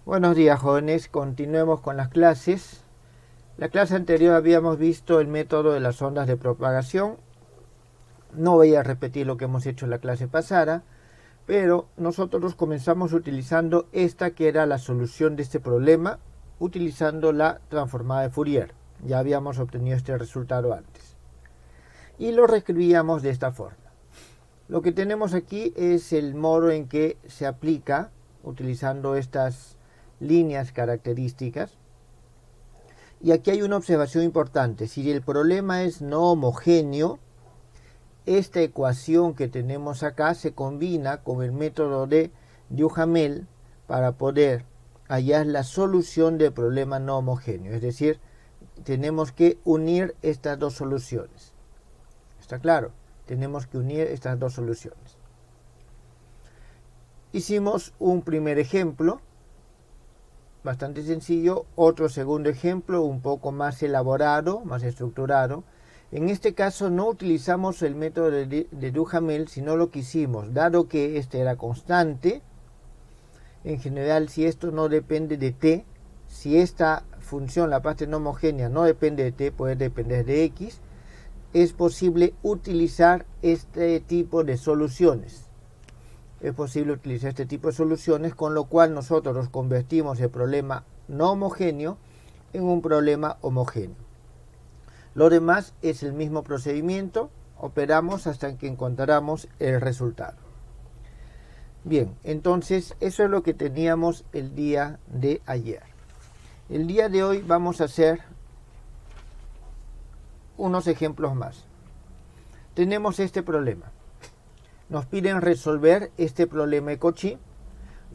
Buenos días, jóvenes. Continuemos con las clases. La clase anterior habíamos visto el método de las ondas de propagación. No voy a repetir lo que hemos hecho en la clase pasada, pero nosotros comenzamos utilizando esta que era la solución de este problema, utilizando la transformada de Fourier. Ya habíamos obtenido este resultado antes. Y lo reescribíamos de esta forma. Lo que tenemos aquí es el modo en que se aplica, utilizando estas líneas características. Y aquí hay una observación importante. Si el problema es no homogéneo, esta ecuación que tenemos acá se combina con el método de Duhamel para poder hallar la solución del problema no homogéneo. Es decir, tenemos que unir estas dos soluciones. ¿Está claro? Tenemos que unir estas dos soluciones. Hicimos un primer ejemplo, bastante sencillo, otro segundo ejemplo, un poco más elaborado, más estructurado. En este caso no utilizamos el método de Duhamel, sino lo que hicimos, dado que este era constante, en general si esto no depende de t, si esta función, la parte no homogénea, no depende de t, puede depender de x, es posible utilizar este tipo de soluciones. Es posible utilizar este tipo de soluciones, con lo cual nosotros convertimos el problema no homogéneo en un problema homogéneo. Lo demás es el mismo procedimiento, operamos hasta que encontramos el resultado. Bien, entonces eso es lo que teníamos el día de ayer. El día de hoy vamos a hacer unos ejemplos más. Tenemos este problema. Nos piden resolver este problema de Cauchy,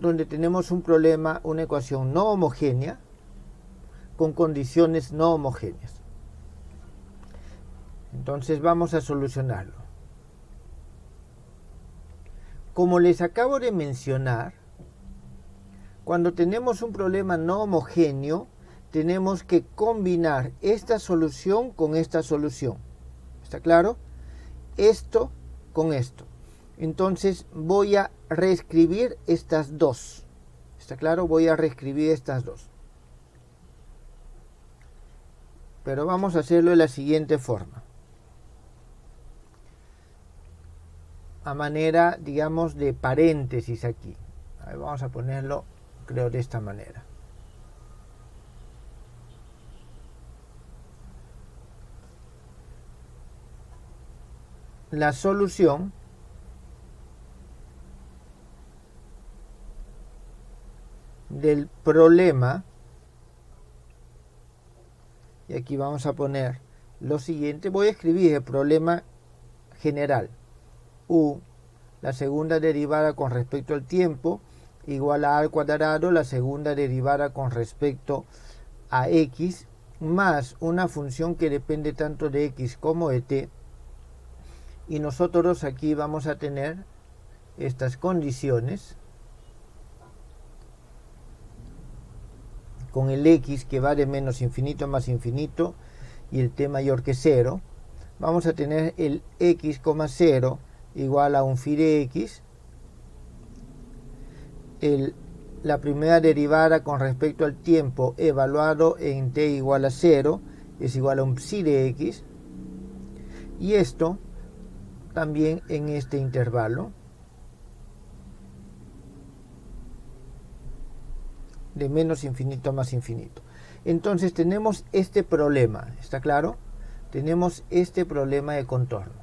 donde tenemos un problema, una ecuación no homogénea, con condiciones no homogéneas. Entonces vamos a solucionarlo. Como les acabo de mencionar, cuando tenemos un problema no homogéneo, tenemos que combinar esta solución con esta solución. ¿Está claro? Esto con esto. Entonces voy a reescribir estas dos. ¿Está claro? Voy a reescribir estas dos. Pero vamos a hacerlo de la siguiente forma. A manera, digamos, de paréntesis aquí. A ver, vamos a ponerlo, creo, de esta manera. La solución del problema, y aquí vamos a poner lo siguiente, voy a escribir el problema general. U, la segunda derivada con respecto al tiempo, igual a al cuadrado, la segunda derivada con respecto a x, más una función que depende tanto de x como de t. Y nosotros aquí vamos a tener estas condiciones con el x que va de menos infinito a más infinito y el t mayor que 0. Vamos a tener el x, 0 igual a un phi de x. La primera derivada con respecto al tiempo evaluado en t igual a 0 es igual a un psi de x. Y esto también en este intervalo de menos infinito a más infinito. Entonces tenemos este problema, ¿está claro? Tenemos este problema de contorno.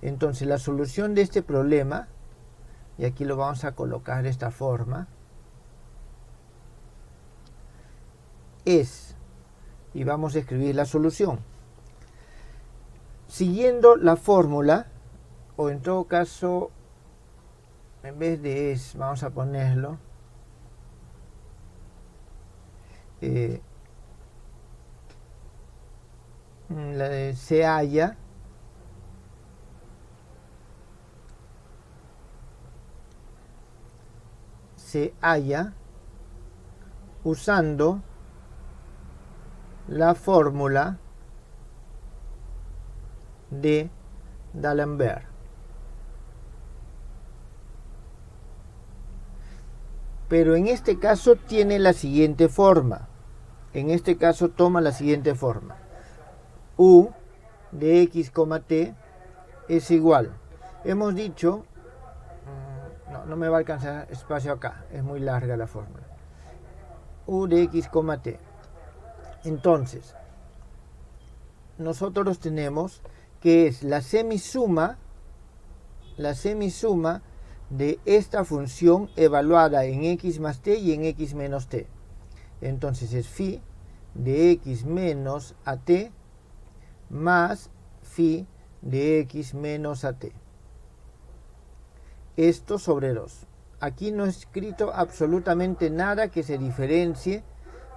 Entonces la solución de este problema, y aquí lo vamos a colocar de esta forma, es, y vamos a escribir la solución, siguiendo la fórmula, o en todo caso, en vez de es, vamos a ponerlo, se halla usando la fórmula de D'Alembert. pero en este caso tiene la siguiente forma. En este caso toma la siguiente forma. U de x, t es igual. Hemos dicho, no me va a alcanzar espacio acá, es muy larga la fórmula. U de x, t. Entonces, nosotros tenemos que es la semisuma de esta función evaluada en x más t y en x menos t. Entonces es phi de x menos at más phi de x menos at. Esto sobre 2. Aquí no he escrito absolutamente nada que se diferencie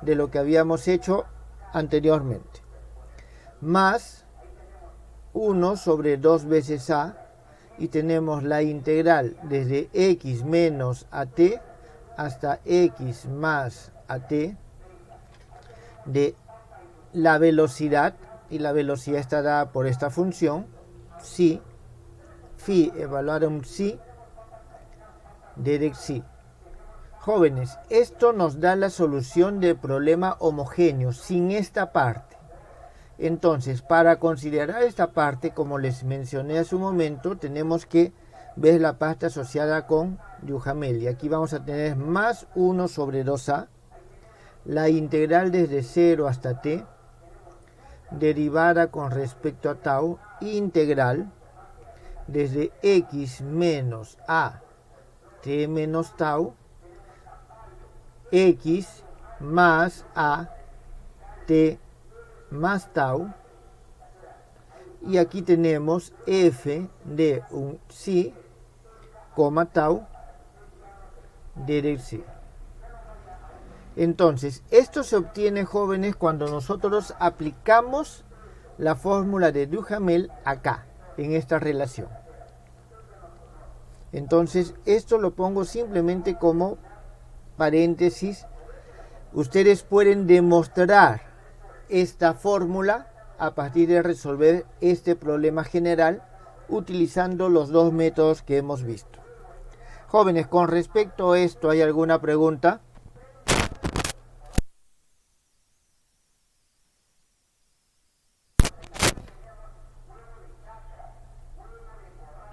de lo que habíamos hecho anteriormente. Más 1 sobre 2 veces a, y tenemos la integral desde x menos at hasta x más at de la velocidad, y la velocidad está dada por esta función, psi, evaluar un psi de psi. Jóvenes, esto nos da la solución del problema homogéneo sin esta parte. Entonces, para considerar esta parte, como les mencioné hace un momento, tenemos que ver la parte asociada con Duhamel. Y aquí vamos a tener más 1 sobre 2a, la integral desde 0 hasta t, derivada con respecto a tau, integral desde x menos a t menos tau, x más a t más tau, y aquí tenemos f de un psi, tau de psi. Entonces, esto se obtiene, jóvenes, cuando nosotros aplicamos la fórmula de Duhamel acá, en esta relación. Entonces, esto lo pongo simplemente como paréntesis. Ustedes pueden demostrar esta fórmula a partir de resolver este problema general utilizando los dos métodos que hemos visto. Jóvenes, con respecto a esto, ¿hay alguna pregunta?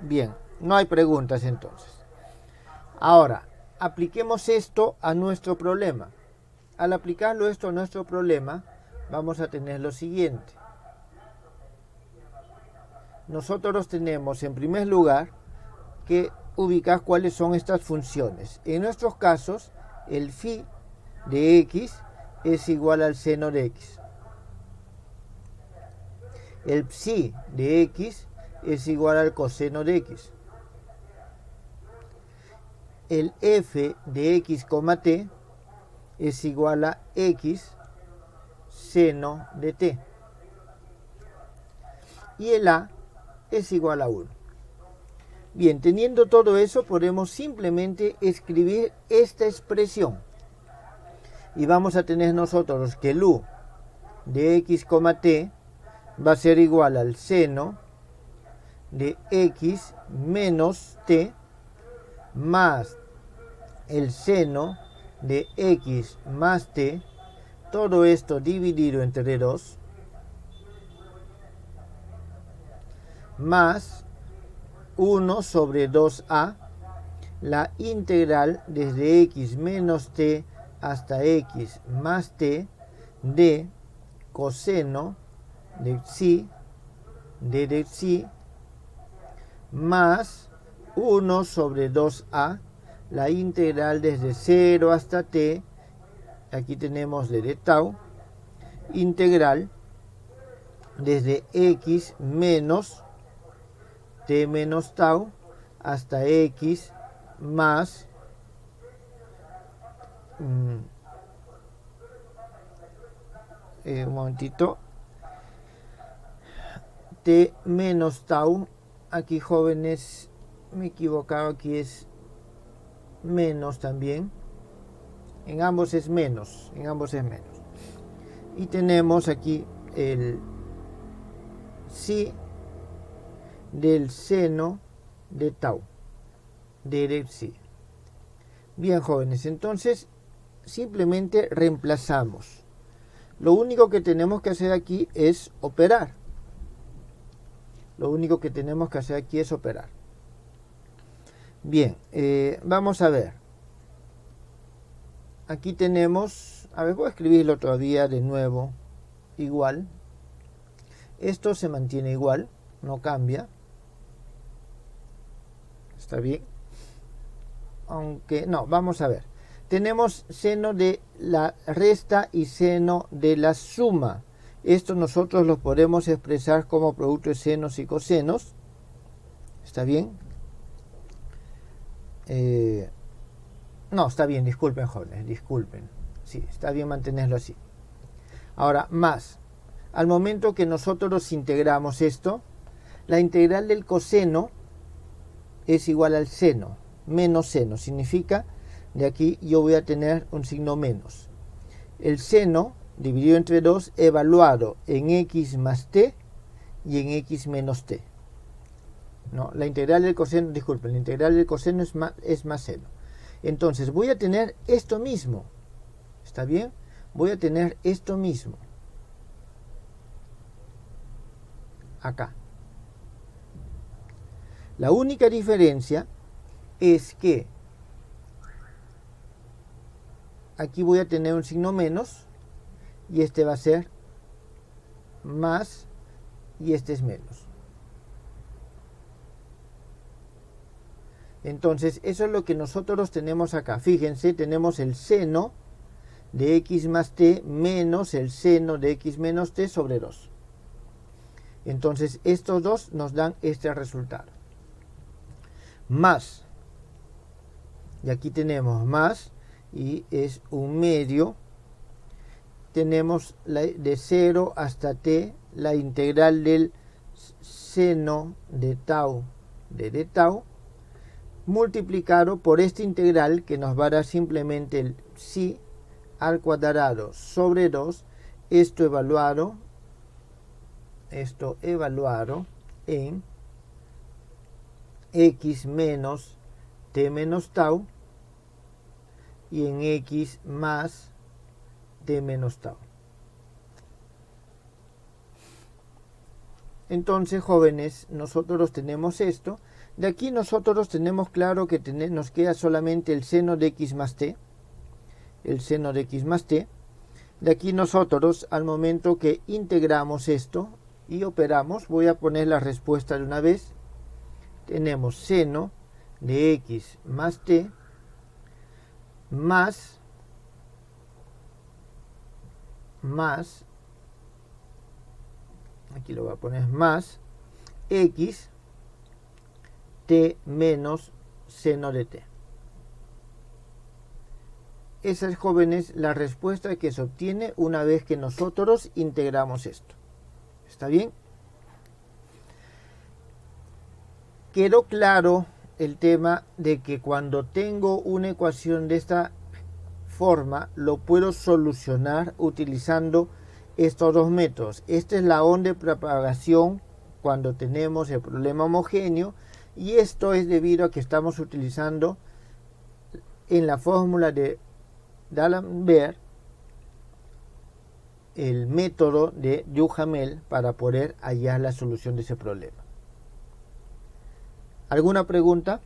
Bien, no hay preguntas entonces. Ahora, apliquemos esto a nuestro problema. Al aplicarlo esto a nuestro problema, vamos a tener lo siguiente. Nosotros tenemos en primer lugar que ubicar cuáles son estas funciones. En nuestros casos, el phi de x es igual al seno de x. El psi de x es igual al coseno de x. El f de x, t es igual a x seno de t. Y el a es igual a 1. Bien, teniendo todo eso, podemos simplemente escribir esta expresión. Y vamos a tener nosotros que el u de x, t va a ser igual al seno de x menos t más el seno de x más t, todo esto dividido entre 2, más 1 sobre 2a, la integral desde x menos t hasta x más t de coseno de psi de psi, más 1 sobre 2a, la integral desde 0 hasta t, aquí tenemos de tau, integral desde x menos t menos tau hasta x más un momentito, t menos tau. Aquí, jóvenes, me he equivocado, aquí es menos también. En ambos es menos, Y tenemos aquí el psi del seno de tau, de psi. Bien, jóvenes, entonces simplemente reemplazamos. Lo único que tenemos que hacer aquí es operar. Lo único que tenemos que hacer aquí es operar. Bien, vamos a ver. Aquí tenemos, a ver, voy a escribirlo todavía de nuevo, igual. Esto se mantiene igual, no cambia. Está bien. Aunque, no, vamos a ver. Tenemos seno de la resta y seno de la suma. Esto nosotros lo podemos expresar como producto de senos y cosenos. ¿Está bien? No, está bien, disculpen, jóvenes, disculpen. Sí, está bien mantenerlo así. Ahora, más. Al momento que nosotros integramos esto, la integral del coseno es igual al seno, menos seno. Significa, de aquí yo voy a tener un signo menos. El seno dividido entre 2 evaluado en x más t y en x menos t. No, la integral del coseno, disculpen, la integral del coseno es más seno. Entonces voy a tener esto mismo. ¿Está bien? Voy a tener esto mismo. Acá. La única diferencia es que aquí voy a tener un signo menos y este va a ser más y este es menos. Entonces eso es lo que nosotros tenemos acá. Fíjense, tenemos el seno de x más t menos el seno de x menos t sobre 2. Entonces estos dos nos dan este resultado. Más, y aquí tenemos más, y es un medio. Tenemos de 0 hasta t la integral del seno de tau de d tau, multiplicado por esta integral que nos va a dar simplemente el psi al cuadrado sobre 2, esto evaluado en x menos t menos tau y en x más t menos tau. Entonces, jóvenes, nosotros tenemos esto. De aquí nosotros tenemos claro que nos queda solamente el seno de x más t. El seno de x más t. De aquí nosotros, al momento que integramos esto y operamos, voy a poner la respuesta de una vez. Tenemos seno de x más t más aquí lo voy a poner más x t menos seno de t. Esa es, jóvenes, la respuesta que se obtiene una vez que nosotros integramos esto. ¿Está bien? Quedó claro el tema de que cuando tengo una ecuación de esta forma, lo puedo solucionar utilizando estos dos métodos. Esta es la onda de propagación cuando tenemos el problema homogéneo, y esto es debido a que estamos utilizando en la fórmula de D'Alembert el método de Duhamel para poder hallar la solución de ese problema. ¿Alguna pregunta?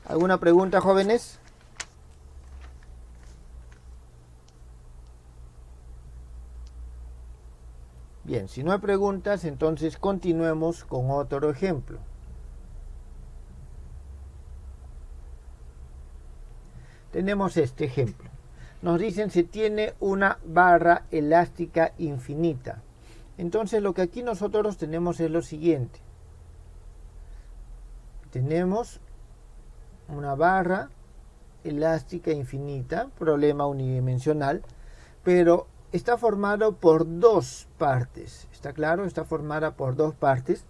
¿Alguna pregunta, jóvenes? Bien, si no hay preguntas, entonces continuemos con otro ejemplo. Tenemos este ejemplo. Nos dicen si tiene una barra elástica infinita. Entonces lo que aquí nosotros tenemos es lo siguiente. Tenemos una barra elástica infinita, problema unidimensional, pero está formado por dos partes. ¿Está claro? Está formada por dos partes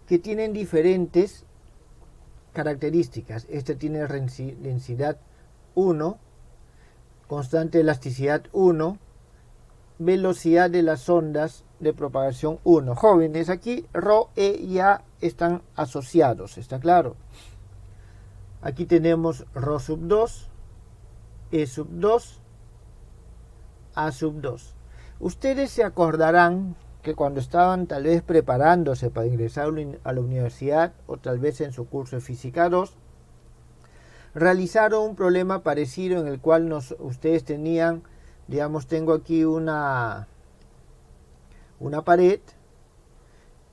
que tienen diferentes características. Este tiene densidad 1, constante de elasticidad 1, velocidad de las ondas de propagación 1. Jóvenes, aquí ρ, e y a están asociados, ¿está claro? Aquí tenemos ρ sub 2, E sub 2, A sub 2. Ustedes se acordarán que cuando estaban tal vez preparándose para ingresar a la universidad o tal vez en su curso de Física 2, realizaron un problema parecido en el cual ustedes tenían, digamos, tengo aquí una pared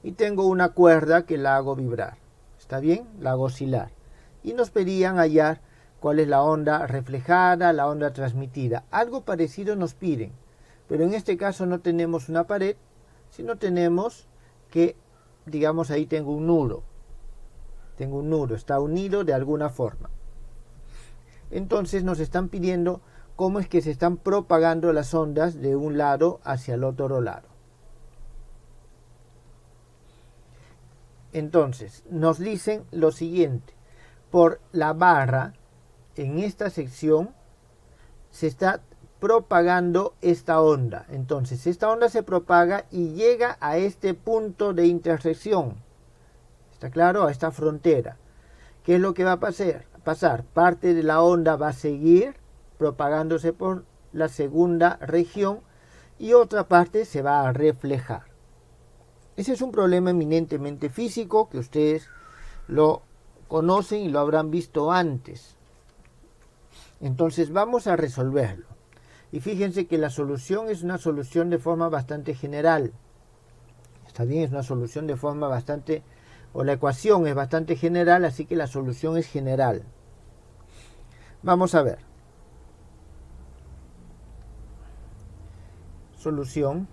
y tengo una cuerda que la hago vibrar, ¿está bien? La hago oscilar. Y nos pedían hallar cuál es la onda reflejada, la onda transmitida. Algo parecido nos piden, pero en este caso no tenemos una pared, sino tenemos que, digamos, ahí tengo un nudo. Tengo un nudo, está unido de alguna forma. Entonces nos están pidiendo cómo es que se están propagando las ondas de un lado hacia el otro lado. Entonces nos dicen lo siguiente: por la barra en esta sección se está propagando esta onda. Entonces esta onda se propaga y llega a este punto de intersección. ¿Está claro? A esta frontera. ¿Qué es lo que va a pasar? Parte de la onda va a seguir propagándose por la segunda región y otra parte se va a reflejar. Ese es un problema eminentemente físico que ustedes lo conocen y lo habrán visto antes. Entonces vamos a resolverlo. Y fíjense que la solución es una solución de forma bastante general. Está bien, es una solución de forma bastante, o la ecuación es bastante general, así que la solución es general. Vamos a ver. Solución.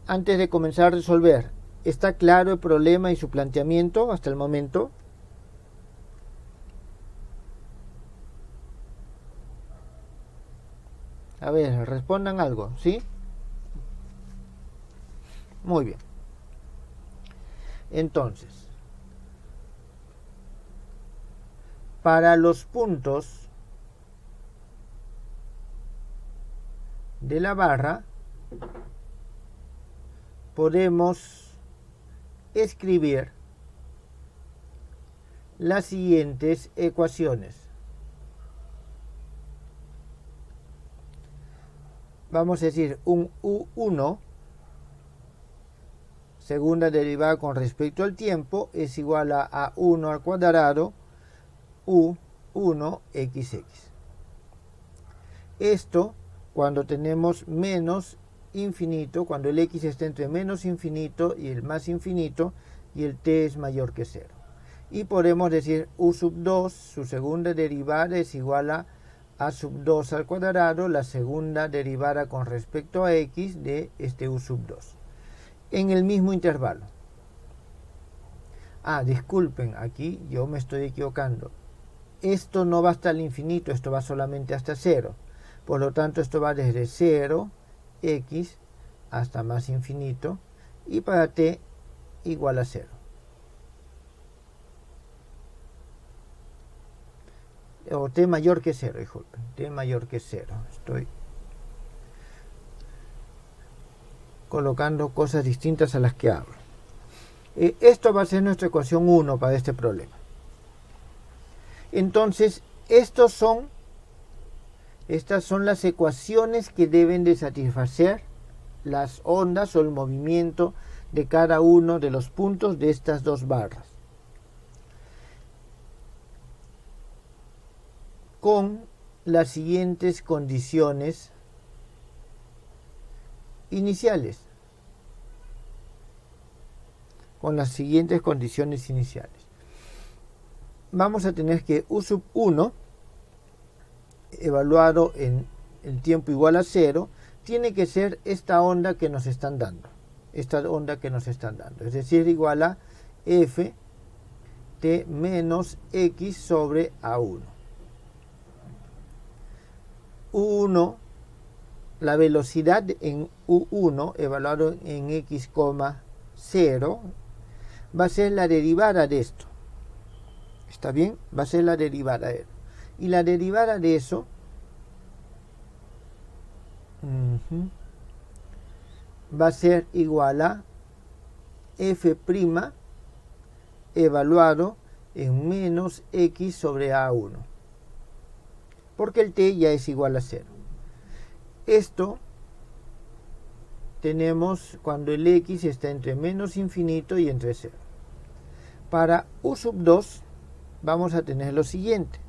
Antes de comenzar a resolver, ¿está claro el problema y su planteamiento hasta el momento? A ver, respondan algo, ¿sí? Muy bien. Entonces, para los puntos de la barra podemos escribir las siguientes ecuaciones. Vamos a decir un U1, segunda derivada con respecto al tiempo, es igual a 1 al cuadrado U1xx. Esto cuando tenemos menos infinito, cuando el x está entre menos infinito y el más infinito y el t es mayor que 0. Y podemos decir u sub 2, su segunda derivada es igual a sub 2 al cuadrado, la segunda derivada con respecto a x de este u sub 2. En el mismo intervalo. Disculpen, aquí yo me estoy equivocando. Esto no va hasta el infinito, esto va solamente hasta 0. Por lo tanto, esto va desde 0, x, hasta más infinito, y para t igual a 0. O t mayor que 0, disculpen. T mayor que 0. Estoy colocando cosas distintas a las que hablo. Esto va a ser nuestra ecuación 1 para este problema. Entonces, estas son las ecuaciones que deben de satisfacer las ondas o el movimiento de cada uno de los puntos de estas dos barras. Con las siguientes condiciones iniciales. Vamos a tener que u sub 1, evaluado en el tiempo igual a 0, tiene que ser esta onda que nos están dando. Es decir, igual a f t menos x sobre a1. U1, la velocidad en U1 evaluado en x, 0 va a ser la derivada de esto. ¿Está bien? Va a ser la derivada de esto. Y la derivada de eso va a ser igual a f' evaluado en menos x sobre a1, porque el t ya es igual a 0. Esto tenemos cuando el x está entre menos infinito y entre 0. Para u sub 2 vamos a tener lo siguiente.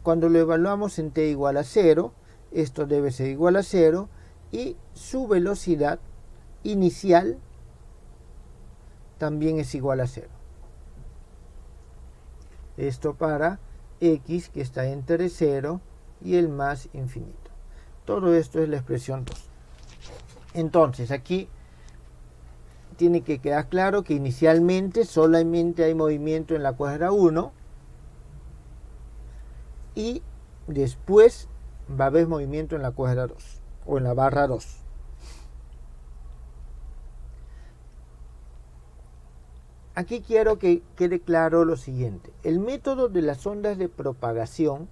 Cuando lo evaluamos en t igual a 0, esto debe ser igual a 0 y su velocidad inicial también es igual a 0. Esto para x que está entre 0 y el más infinito. Todo esto es la expresión 2. Entonces aquí tiene que quedar claro que inicialmente solamente hay movimiento en la cuadra 1 y después va a haber movimiento en la cuadra 2 o en la barra 2. Aquí quiero que quede claro lo siguiente. El método de las ondas de propagación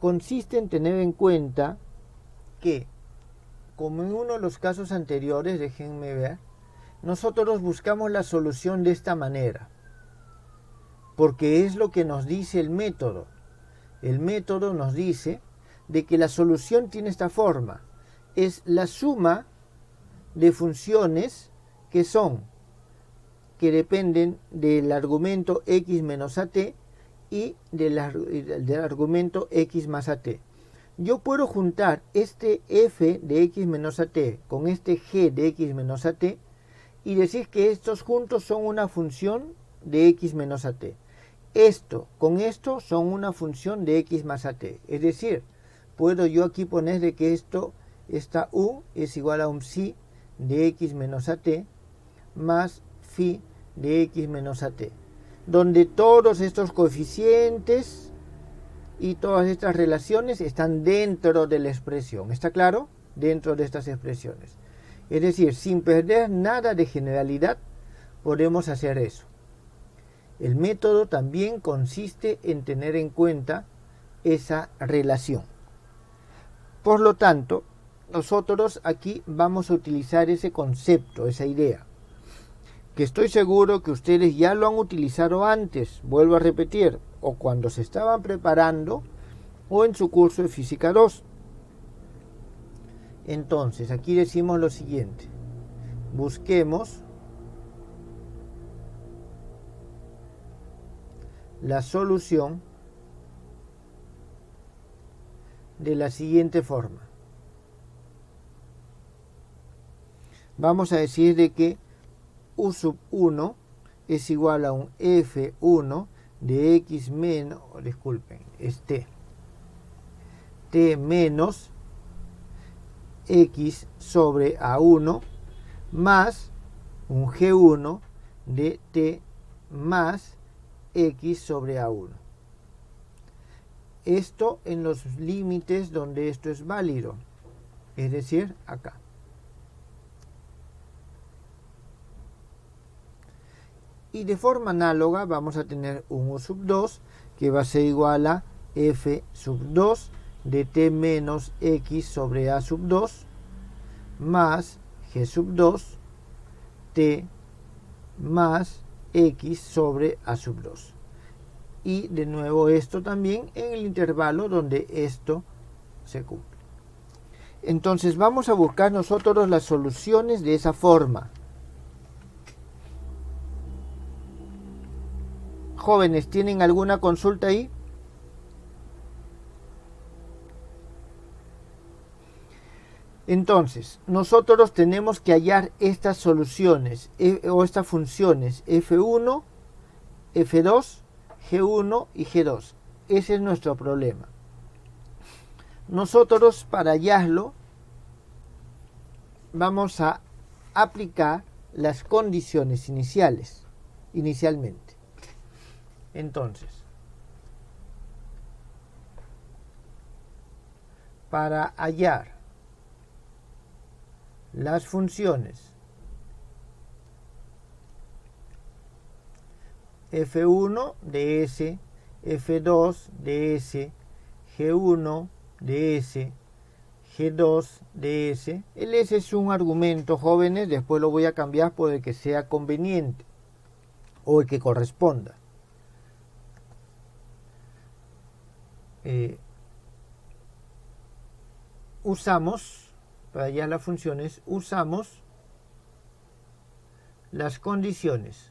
consiste en tener en cuenta que, como en uno de los casos anteriores, déjenme ver, nosotros buscamos la solución de esta manera, porque es lo que nos dice el método. El método nos dice de que la solución tiene esta forma. Es la suma de funciones que dependen del argumento x menos at y del argumento x más at. Yo puedo juntar este f de x menos at con este g de x menos at y decir que estos juntos son una función de x menos at. Esto con esto son una función de x más at. Es decir, puedo yo aquí poner de que esta u es igual a un psi de x menos at más phi de x menos at, donde todos estos coeficientes y todas estas relaciones están dentro de la expresión. ¿Está claro? Dentro de estas expresiones. Es decir, sin perder nada de generalidad, podemos hacer eso. El método también consiste en tener en cuenta esa relación. Por lo tanto, nosotros aquí vamos a utilizar ese concepto, esa idea, que estoy seguro que ustedes ya lo han utilizado antes, vuelvo a repetir, o cuando se estaban preparando o en su curso de Física 2. Entonces, aquí decimos lo siguiente. Busquemos la solución de la siguiente forma. Vamos a decir de que u sub 1 es igual a un f1 de x menos, t menos x sobre a1 más un g1 de t más x sobre a1. Esto en los límites donde esto es válido, es decir, acá. Y de forma análoga vamos a tener un u sub 2 que va a ser igual a f sub 2 de t menos x sobre a sub 2 más g sub 2 t más x sobre a sub 2. Y de nuevo esto también en el intervalo donde esto se cumple. Entonces vamos a buscar nosotros las soluciones de esa forma. Jóvenes, ¿tienen alguna consulta ahí? Entonces, nosotros tenemos que hallar estas soluciones o estas funciones f1, f2, g1 y g2. Ese es nuestro problema. Nosotros para hallarlo vamos a aplicar las condiciones inicialmente. Entonces, para hallar las funciones f1 de s, f2 de s, g1 de s, g2 de s. El s es un argumento, jóvenes, después lo voy a cambiar por el que sea conveniente. o el que corresponda. Usamos, para hallar las funciones, usamos las condiciones.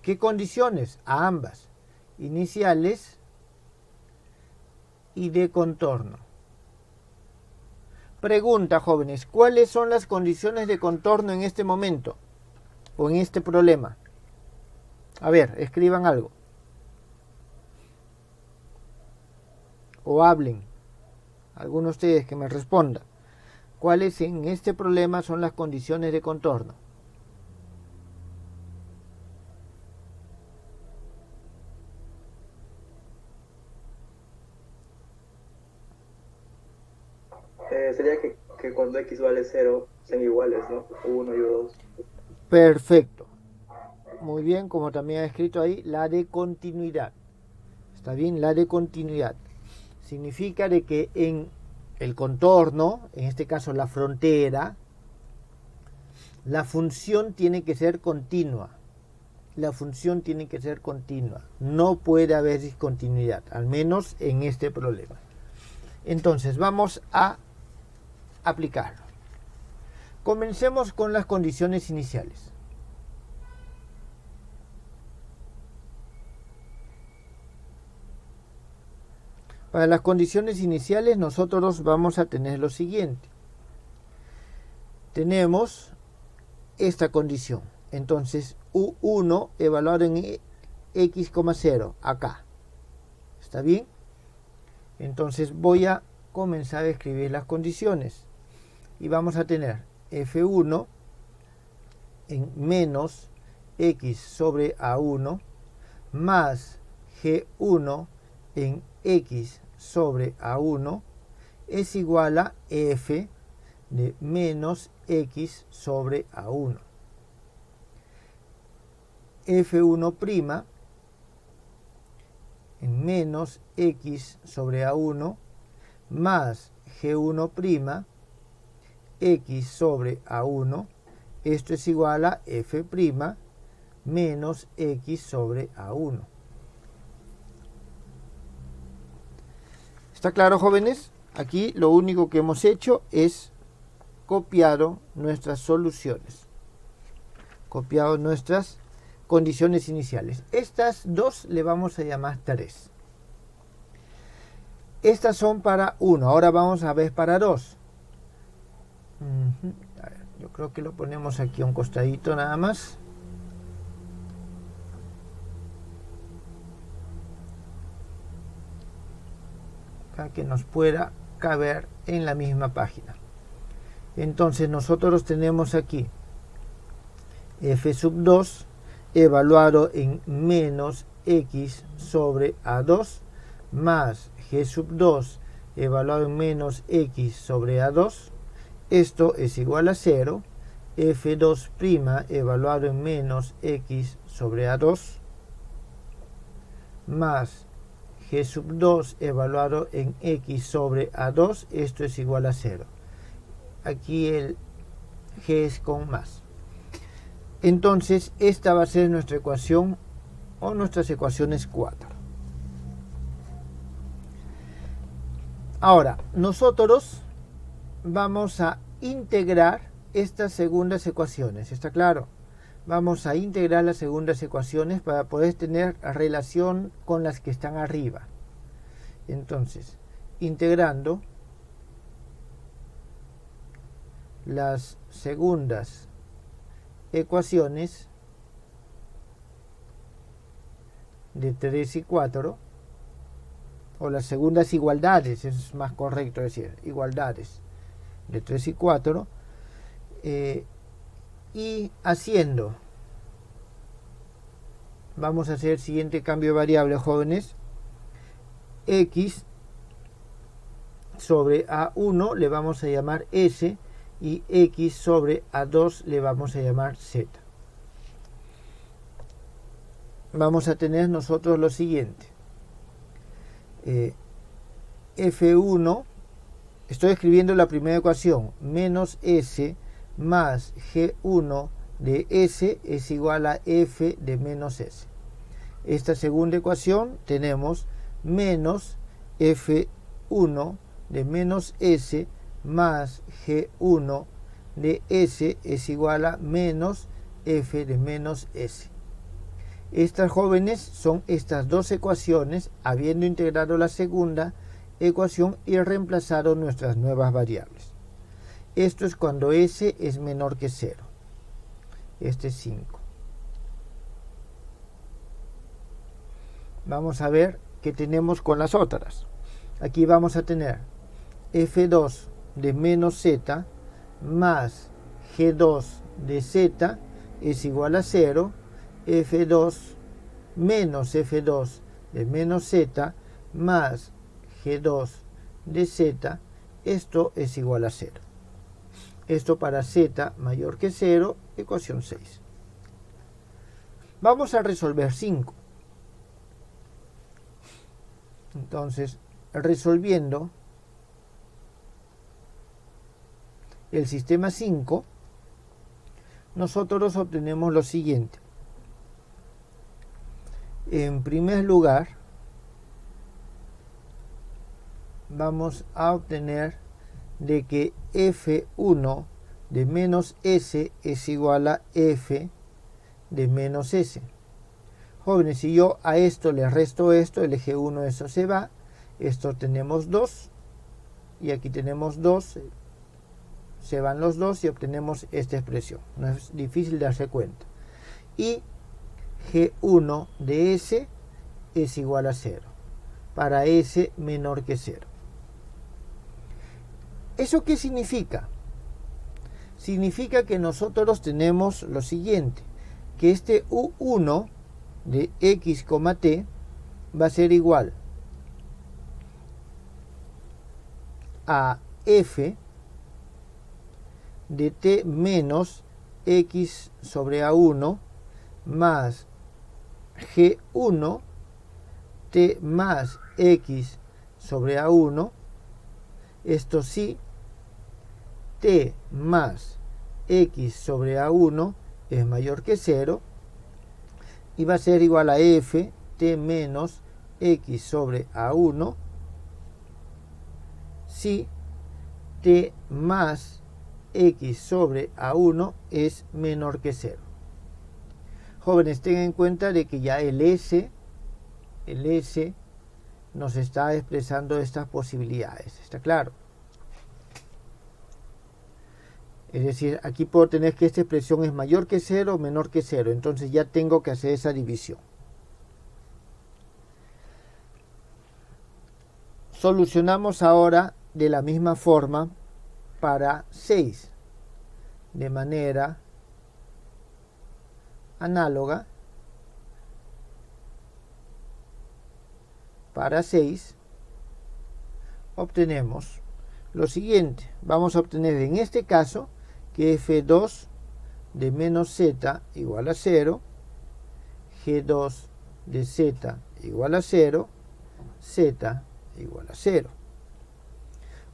¿Qué condiciones? A ambas, iniciales y de contorno. Pregunta, jóvenes, ¿cuáles son las condiciones de contorno en este momento o en este problema? A ver, escriban algo. O hablen. Algunos de ustedes que me respondan. ¿Cuáles en este problema son las condiciones de contorno? Sería que cuando x vale 0 sean iguales, ¿no? U1 y U2. Perfecto. Muy bien, como también ha escrito ahí, la de continuidad. ¿Está bien? La de continuidad. Significa de que en el contorno, en este caso la frontera, la función tiene que ser continua. La función tiene que ser continua. No puede haber discontinuidad, al menos en este problema. Entonces, vamos a aplicarlo. Comencemos con las condiciones iniciales. Para las condiciones iniciales nosotros vamos a tener lo siguiente. Tenemos esta condición. Entonces, U1 evaluado en x,0 acá. ¿Está bien? Entonces voy a comenzar a escribir las condiciones. Y vamos a tener F1 en menos x sobre A1 más G1 en x sobre A1 es igual a f de menos x sobre A1. F1' en menos x sobre A1 más G1' x sobre A1. Esto es igual a f' menos x sobre A1. ¿Está claro, jóvenes? Aquí lo único que hemos hecho es copiado nuestras soluciones. Copiado nuestras condiciones iniciales. Estas dos le vamos a llamar 3. Estas son para 1. Ahora vamos a ver para 2. A ver, yo creo que lo ponemos aquí a un costadito nada más. Para que nos pueda caber en la misma página. Entonces nosotros tenemos aquí f sub 2 evaluado en menos x sobre A2 más g sub 2 evaluado en menos x sobre A2. Esto es igual a 0. f2' evaluado en menos x sobre A2 más g sub 2 evaluado en x sobre A2. Esto es igual a 0. Aquí el g es con más. Entonces esta va a ser nuestra ecuación o nuestras ecuaciones 4. Ahora nosotros vamos a integrar estas segundas ecuaciones. ¿Está claro? Vamos a integrar las segundas ecuaciones para poder tener relación con las que están arriba. Entonces, integrando las segundas ecuaciones de 3 y 4, o las segundas igualdades, eso es más correcto decir, igualdades de 3 y 4, y haciendo, vamos a hacer el siguiente cambio de variable, jóvenes. X sobre A1 le vamos a llamar S y X sobre A2 le vamos a llamar Z. Vamos a tener nosotros lo siguiente. F1, estoy escribiendo la primera ecuación, menos S más G1 de S es igual a F de menos S. Esta segunda ecuación tenemos menos F1 de menos S más G1 de S es igual a menos F de menos S. Estas, jóvenes, son estas dos ecuaciones, habiendo integrado la segunda ecuación y reemplazado nuestras nuevas variables. Esto es cuando S es menor que 0. Este es 5. Vamos a ver qué tenemos con las otras. Aquí vamos a tener F2 de menos Z más G2 de Z es igual a 0. F2 menos F2 de menos Z más G2 de Z, esto es igual a 0. Esto para Z mayor que 0, ecuación 6. Vamos a resolver 5. Entonces, resolviendo el sistema 5, nosotros obtenemos lo siguiente. En primer lugar, vamos a obtener de que F1 de menos S es igual a F de menos S. Jóvenes, si yo a esto le resto esto, el eje 1, eso se va. Esto tenemos 2 y aquí tenemos 2. Se van los 2 y obtenemos esta expresión. No es difícil darse cuenta. Y G1 de S es igual a 0. Para S menor que 0. ¿Eso qué significa? Significa que nosotros tenemos lo siguiente. Que este U1 de X, T va a ser igual a F de T menos X sobre A1 más G1 T más X sobre A1. Esto sí, T más X sobre A1 es mayor que 0 y va a ser igual a F T menos X sobre A1 si T más X sobre A1 es menor que 0. Jóvenes, tengan en cuenta de que ya el S nos está expresando estas posibilidades. ¿Está claro? Es decir, aquí puedo tener que esta expresión es mayor que 0 o menor que 0. Entonces ya tengo que hacer esa división. Solucionamos ahora de la misma forma para 6. De manera análoga, para 6 obtenemos lo siguiente. Vamos a obtener en este caso que F2 de menos Z igual a 0, G2 de Z igual a 0, Z igual a 0.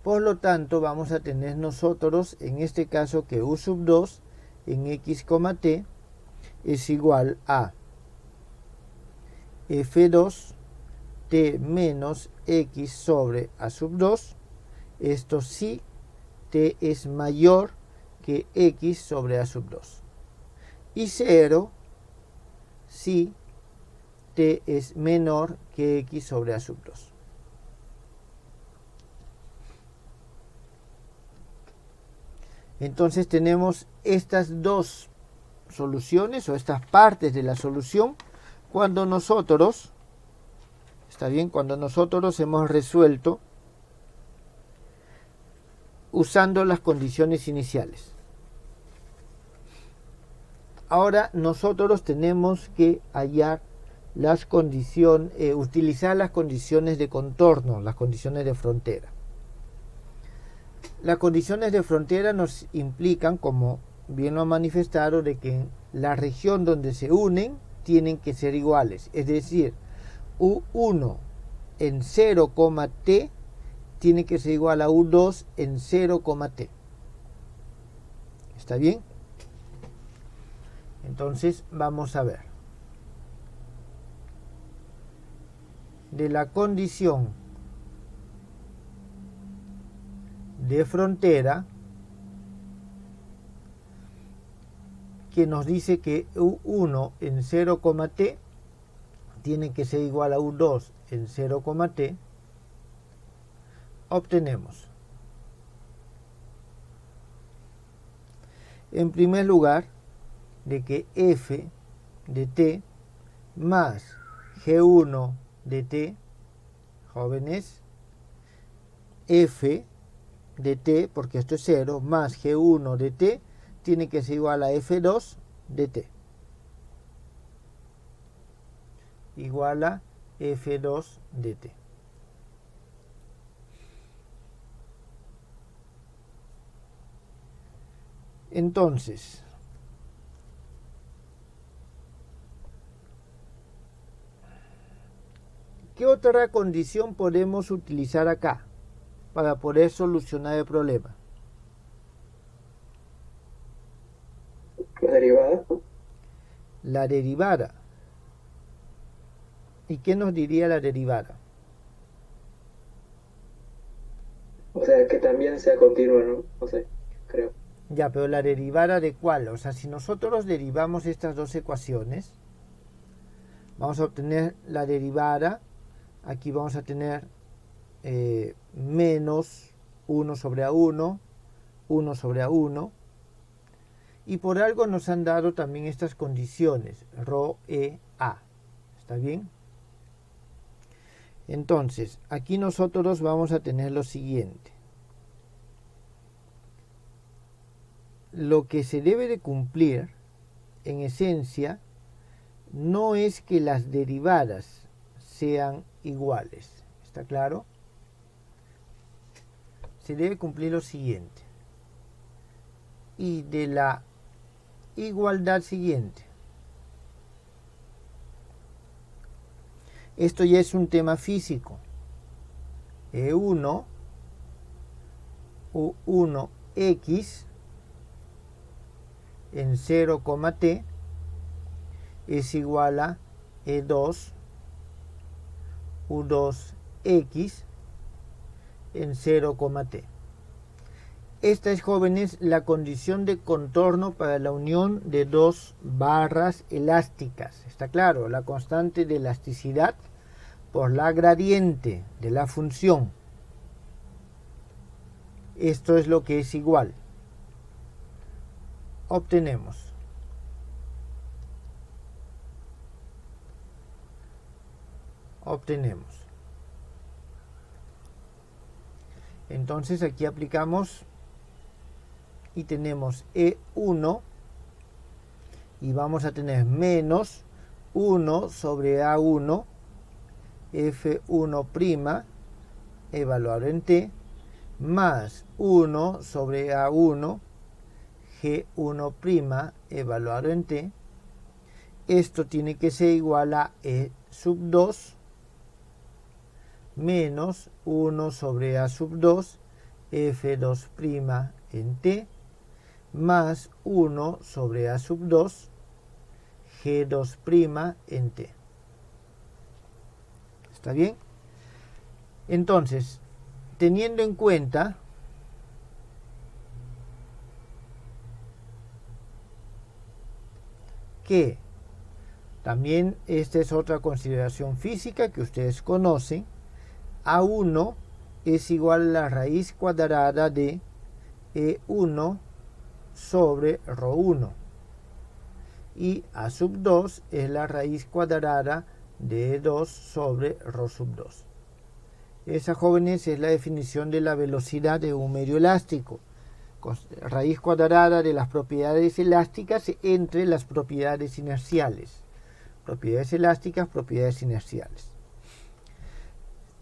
Por lo tanto, vamos a tener nosotros en este caso que U sub 2 en X, T es igual a F2 T menos X sobre A sub 2. Esto sí, T es mayor que X sobre A sub 2. Y 0 si T es menor que X sobre A sub 2. Entonces tenemos estas dos soluciones o estas partes de la solución cuando nosotros, está bien, cuando nosotros hemos resuelto usando las condiciones iniciales. Ahora nosotros tenemos que hallar las condiciones, utilizar las condiciones de contorno, las condiciones de frontera. Las condiciones de frontera nos implican, como bien lo ha manifestado, de que la región donde se unen tienen que ser iguales. Es decir, U1 en 0, T tiene que ser igual a U2 en 0, T. ¿Está bien? Entonces vamos a ver. De la condición de frontera que nos dice que U1 en 0,t tiene que ser igual a U2 en 0,t, obtenemos, en primer lugar, de que f de t más g1 de t, jóvenes, f de t, porque esto es 0, más g1 de t, tiene que ser igual a f2 de t. Igual a f2 de t. Entonces, ¿qué otra condición podemos utilizar acá para poder solucionar el problema? La derivada. La derivada. ¿Y qué nos diría la derivada? O sea, que también sea continua, ¿no? No sé, creo. Ya, pero la derivada ¿de cuál? O sea, si nosotros derivamos estas dos ecuaciones, vamos a obtener la derivada. Aquí vamos a tener menos 1 sobre A1, 1 sobre A1. Y por algo nos han dado también estas condiciones, ρ, e, a. ¿Está bien? Entonces, aquí nosotros vamos a tener lo siguiente. Lo que se debe de cumplir, en esencia, no es que las derivadas sean iguales. ¿Está claro? Se debe cumplir lo siguiente. Y de la igualdad siguiente. Esto ya es un tema físico. E1, U1x en 0,t es igual a E2, U2x en 0,t. Esta es, jóvenes, la condición de contorno para la unión de dos barras elásticas. Está claro, la constante de elasticidad por la gradiente de la función. Esto es lo que es igual. Obtenemos entonces aquí aplicamos y tenemos E1 y vamos a tener menos 1 sobre A1 F1' evaluado en T más 1 sobre A1 G1' evaluado en T. Esto tiene que ser igual a E sub 2 menos 1 sobre A sub 2 F2' en T más 1 sobre A sub 2 G2' en T. ¿Está bien? Entonces, teniendo en cuenta que también esta es otra consideración física que ustedes conocen, A1 es igual a la raíz cuadrada de E1 sobre ρ1 y A sub 2 es la raíz cuadrada de E2 sobre ρ sub 2. Esa, jóvenes, es la definición de la velocidad de un medio elástico. Raíz cuadrada de las propiedades elásticas entre las propiedades inerciales. Propiedades elásticas, propiedades inerciales.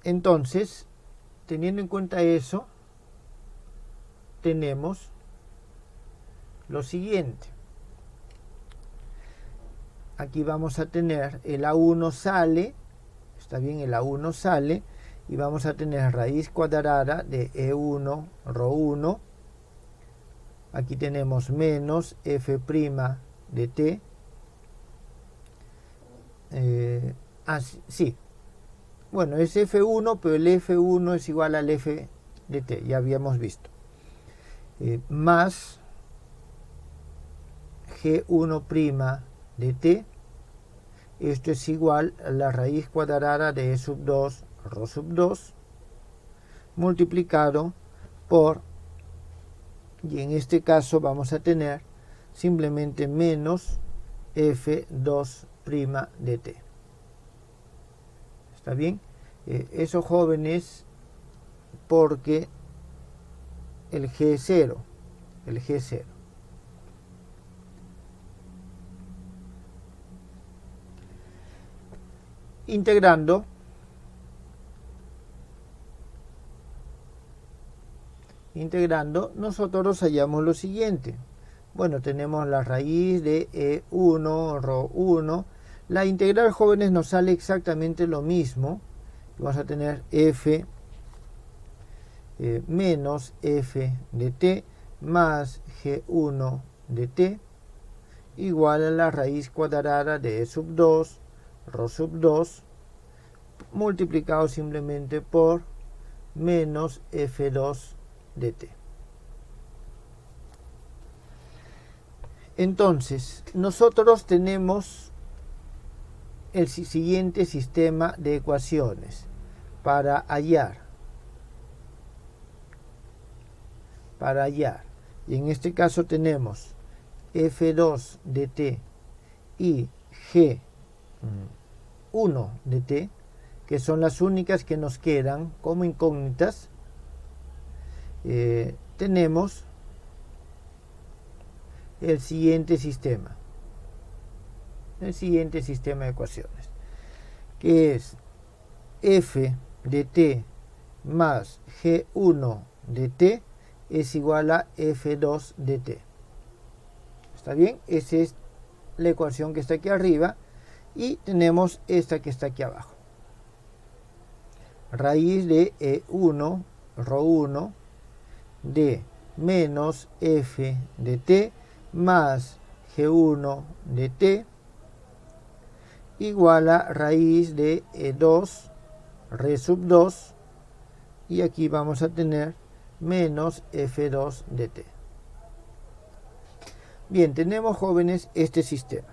Entonces, teniendo en cuenta eso, tenemos lo siguiente. Aquí vamos a tener el A1 sale, está bien, el A1 sale, y vamos a tener raíz cuadrada de E1 ρ1. Aquí tenemos menos f' de t sí. Bueno, es F1, pero el F1 es igual al F de t, ya habíamos visto. Más G1' de t, esto es igual a la raíz cuadrada de E sub 2, ρ sub 2, multiplicado por, y en este caso vamos a tener simplemente menos F2' de t. ¿Está bien? Eso, jóvenes, porque el G es 0. El G es 0. Integrando, nosotros hallamos lo siguiente. Bueno, tenemos la raíz de E1, ρ1. La integral, jóvenes, nos sale exactamente lo mismo. Vamos a tener f menos f de t más g1 de t igual a la raíz cuadrada de E sub 2, ρ sub 2, multiplicado simplemente por menos f2 de t. Entonces, nosotros tenemos el siguiente sistema de ecuaciones para hallar. Y en este caso tenemos f2 de t y g1 de t, que son las únicas que nos quedan como incógnitas. Tenemos el siguiente sistema de ecuaciones, que es f de t más g1 de t es igual a f2 de t. ¿Está bien? Esa es la ecuación que está aquí arriba, y tenemos esta que está aquí abajo. Raíz de E1, ρ1 de menos f de t más g1 de t igual a raíz de E2, r sub 2, y aquí vamos a tener menos f2 de t. Bien, tenemos, jóvenes, este sistema.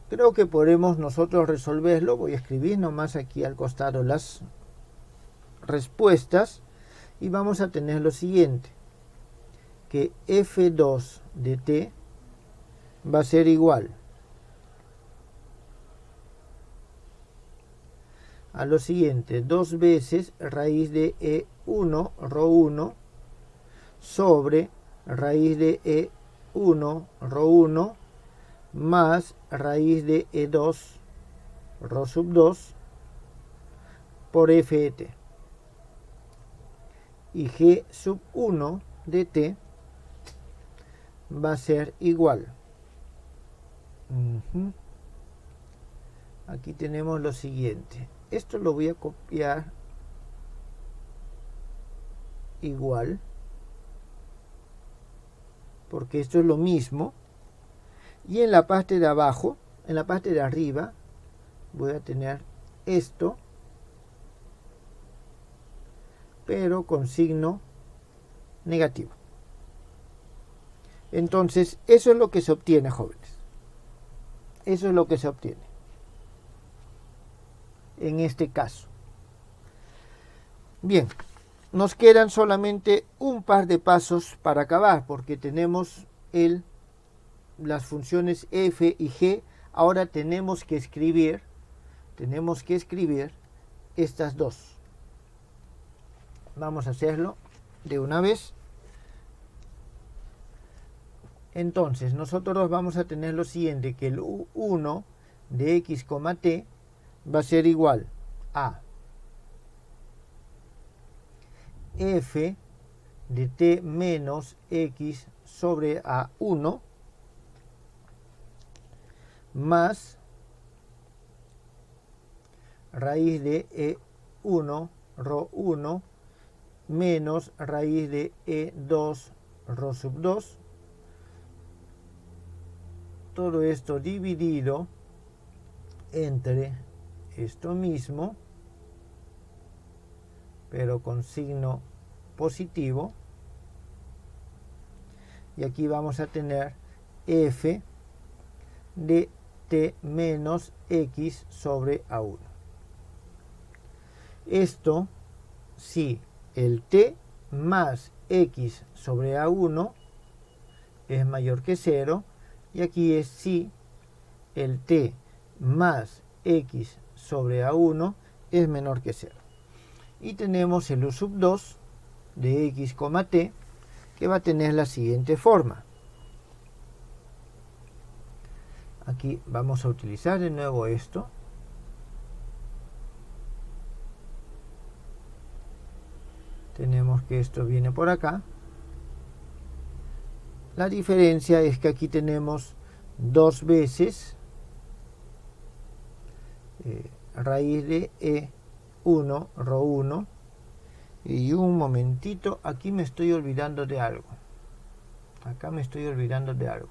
Creo que podemos nosotros resolverlo. Voy a escribir nomás aquí al costado las respuestas y vamos a tener lo siguiente, que f2 de t va a ser igual a lo siguiente: 2 veces raíz de E1, ρ1 sobre raíz de E1, ρ1 más raíz de E2, ρ sub 2 por f de t. Y g sub 1 de t va a ser igual. Aquí tenemos lo siguiente. Esto lo voy a copiar igual, porque esto es lo mismo. Y en la parte de abajo, en la parte de arriba, voy a tener esto, pero con signo negativo. Entonces, eso es lo que se obtiene, jóvenes. Eso es lo que se obtiene en este caso. Bien, nos quedan solamente un par de pasos para acabar, porque tenemos las funciones f y g. Ahora tenemos que escribir estas dos. Vamos a hacerlo de una vez. Entonces, nosotros vamos a tener lo siguiente, que el 1 de x, t va a ser igual a f de t menos x sobre a1 más raíz de E1, ρ1 menos raíz de E2, ρ sub 2. Todo esto dividido entre esto mismo, pero con signo positivo, y aquí vamos a tener f de t menos x sobre a1. Esto si el t más x sobre a1 es mayor que 0, y aquí es si el t más x sobre a1 es menor que 0. Y tenemos el u sub 2 de x, t, que va a tener la siguiente forma. Aquí vamos a utilizar de nuevo esto. Tenemos que esto viene por acá. La diferencia es que aquí tenemos dos veces raíz de E1, ρ1. Y un momentito, aquí me estoy olvidando de algo. Acá me estoy olvidando de algo.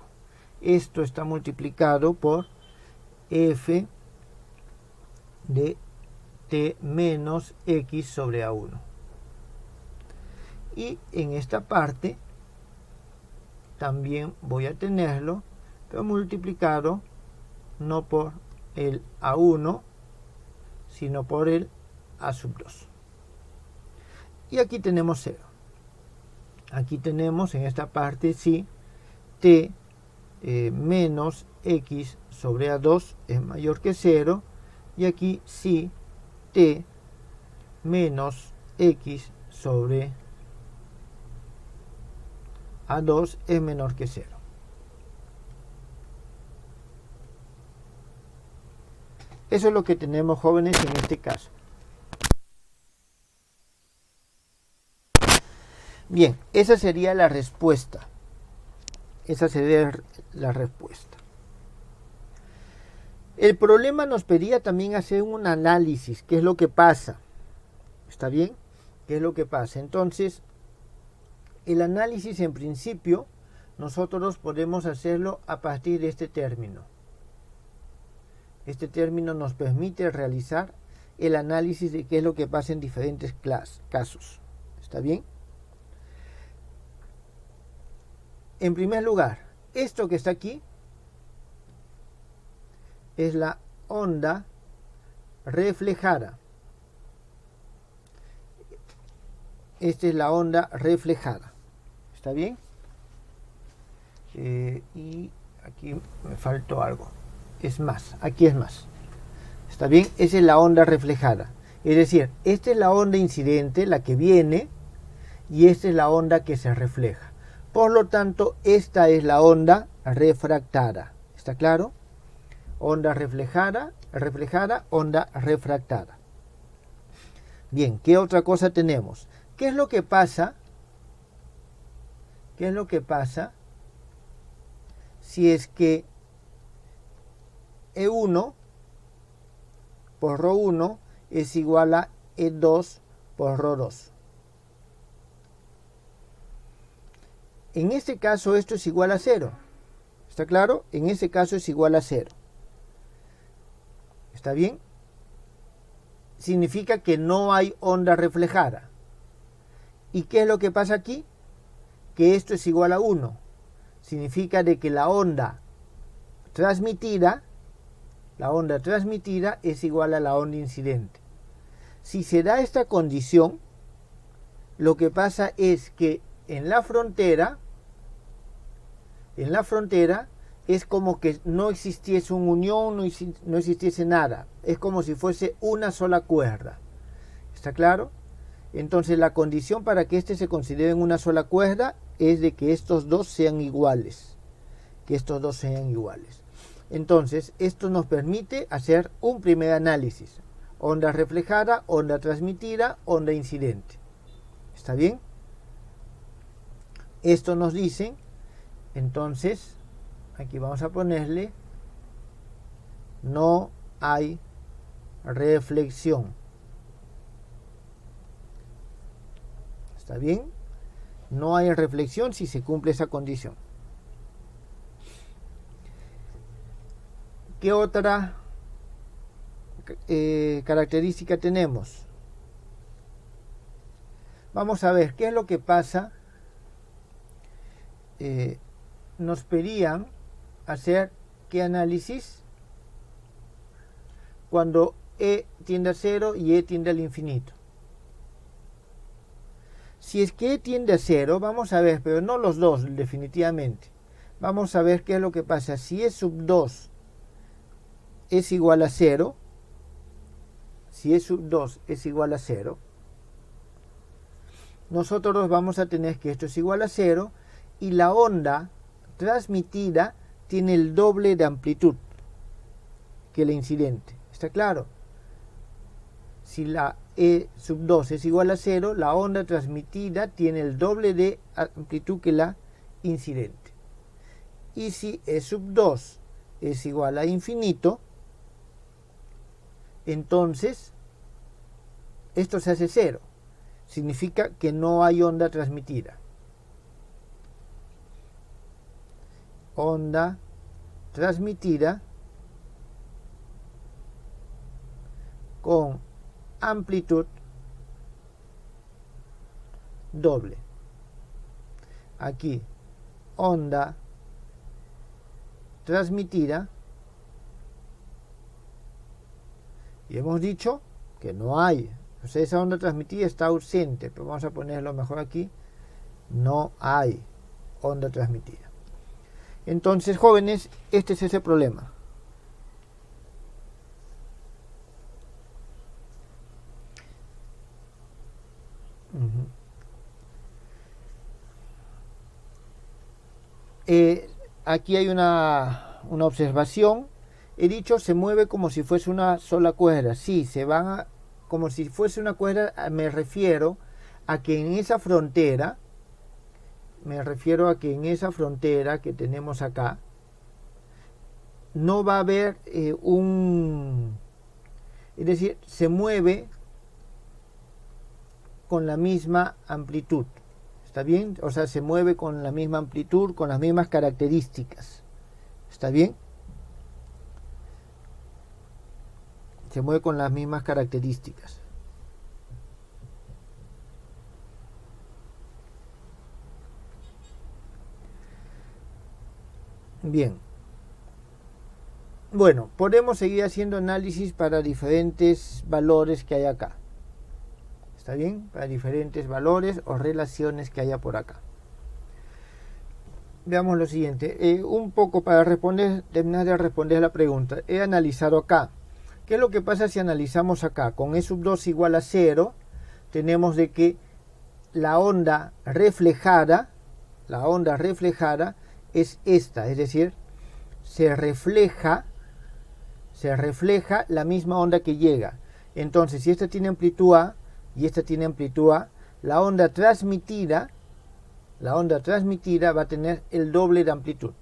Esto está multiplicado por f de t menos x sobre a1. Y en esta parte también voy a tenerlo, pero multiplicado no por el a1, sino por el a sub 2. Y aquí tenemos 0. Aquí tenemos en esta parte si t menos x sobre a2 es mayor que 0, y aquí si t menos x sobre a2 es menor que 0. Eso es lo que tenemos, jóvenes, en este caso. Bien, esa sería la respuesta. Esa sería la respuesta. El problema nos pedía también hacer un análisis. ¿Qué es lo que pasa? ¿Está bien? ¿Qué es lo que pasa? Entonces, el análisis en principio nosotros podemos hacerlo a partir de este término. Este término nos permite realizar el análisis de qué es lo que pasa en diferentes casos. ¿Está bien? En primer lugar, esto que está aquí es la onda reflejada. Esta es la onda reflejada. ¿Está bien? Y aquí me faltó algo. Es más, aquí es más. ¿Está bien? Esa es la onda reflejada. Es decir, esta es la onda incidente, la que viene, y esta es la onda que se refleja. Por lo tanto, esta es la onda refractada. ¿Está claro? Onda reflejada, onda refractada. Bien, ¿qué otra cosa tenemos? ¿Qué es lo que pasa? ¿Qué es lo que pasa si es que E1 por ρ1 es igual a E2 por ρ2? En este caso esto es igual a 0. ¿Está claro? En ese caso es igual a 0. ¿Está bien? Significa que no hay onda reflejada. ¿Y qué es lo que pasa aquí? Que esto es igual a 1. Significa de que la onda transmitida es igual a la onda incidente. Si se da esta condición, lo que pasa es que en la frontera es como que no existiese una unión, no existiese nada. Es como si fuese una sola cuerda. ¿Está claro? Entonces la condición para que este se considere una sola cuerda es de que estos dos sean iguales. Entonces esto nos permite hacer un primer análisis. Onda reflejada, onda transmitida, onda incidente. ¿Está bien? Esto nos dice, entonces, aquí vamos a ponerle, no hay reflexión. ¿Está bien? No hay reflexión si se cumple esa condición. ¿Qué otra característica tenemos? Vamos a ver qué es lo que pasa. Nos pedían hacer qué análisis cuando E tiende a 0 y E tiende al infinito. Si es que E tiende a 0, vamos a ver, pero no los dos definitivamente. Vamos a ver qué es lo que pasa. Si E sub 2 es igual a 0, si E sub 2 es igual a 0, nosotros vamos a tener que esto es igual a 0 y la onda transmitida tiene el doble de amplitud que la incidente. ¿Está claro? Si la E sub 2 es igual a 0, la onda transmitida tiene el doble de amplitud que la incidente. Y si E sub 2 es igual a infinito, entonces esto se hace 0. Significa que no hay onda transmitida. Onda transmitida con amplitud doble. Aquí, onda transmitida. Y hemos dicho que no hay. O sea, esa onda transmitida está ausente, pero vamos a ponerlo mejor aquí. No hay onda transmitida. Entonces, jóvenes, este es ese problema. Aquí hay una observación. He dicho se mueve como si fuese una sola cuerda. Sí, se van como si fuese una cuerda. Me refiero a que en esa frontera, que tenemos acá, no va a haber es decir, se mueve con la misma amplitud. ¿Está bien? O sea, se mueve con la misma amplitud, con las mismas características. ¿Está bien? Se mueve con las mismas características. Bien. Bueno, podemos seguir haciendo análisis para diferentes valores que hay acá. ¿Está bien? Para diferentes valores o relaciones que haya por acá. Veamos lo siguiente. Un poco para terminar de responder la pregunta. He analizado acá. ¿Qué es lo que pasa si analizamos acá? Con E sub 2 igual a 0, tenemos de que la onda reflejada es esta, es decir, se refleja la misma onda que llega. Entonces, si esta tiene amplitud A y esta tiene amplitud A, la onda transmitida va a tener el doble de amplitud.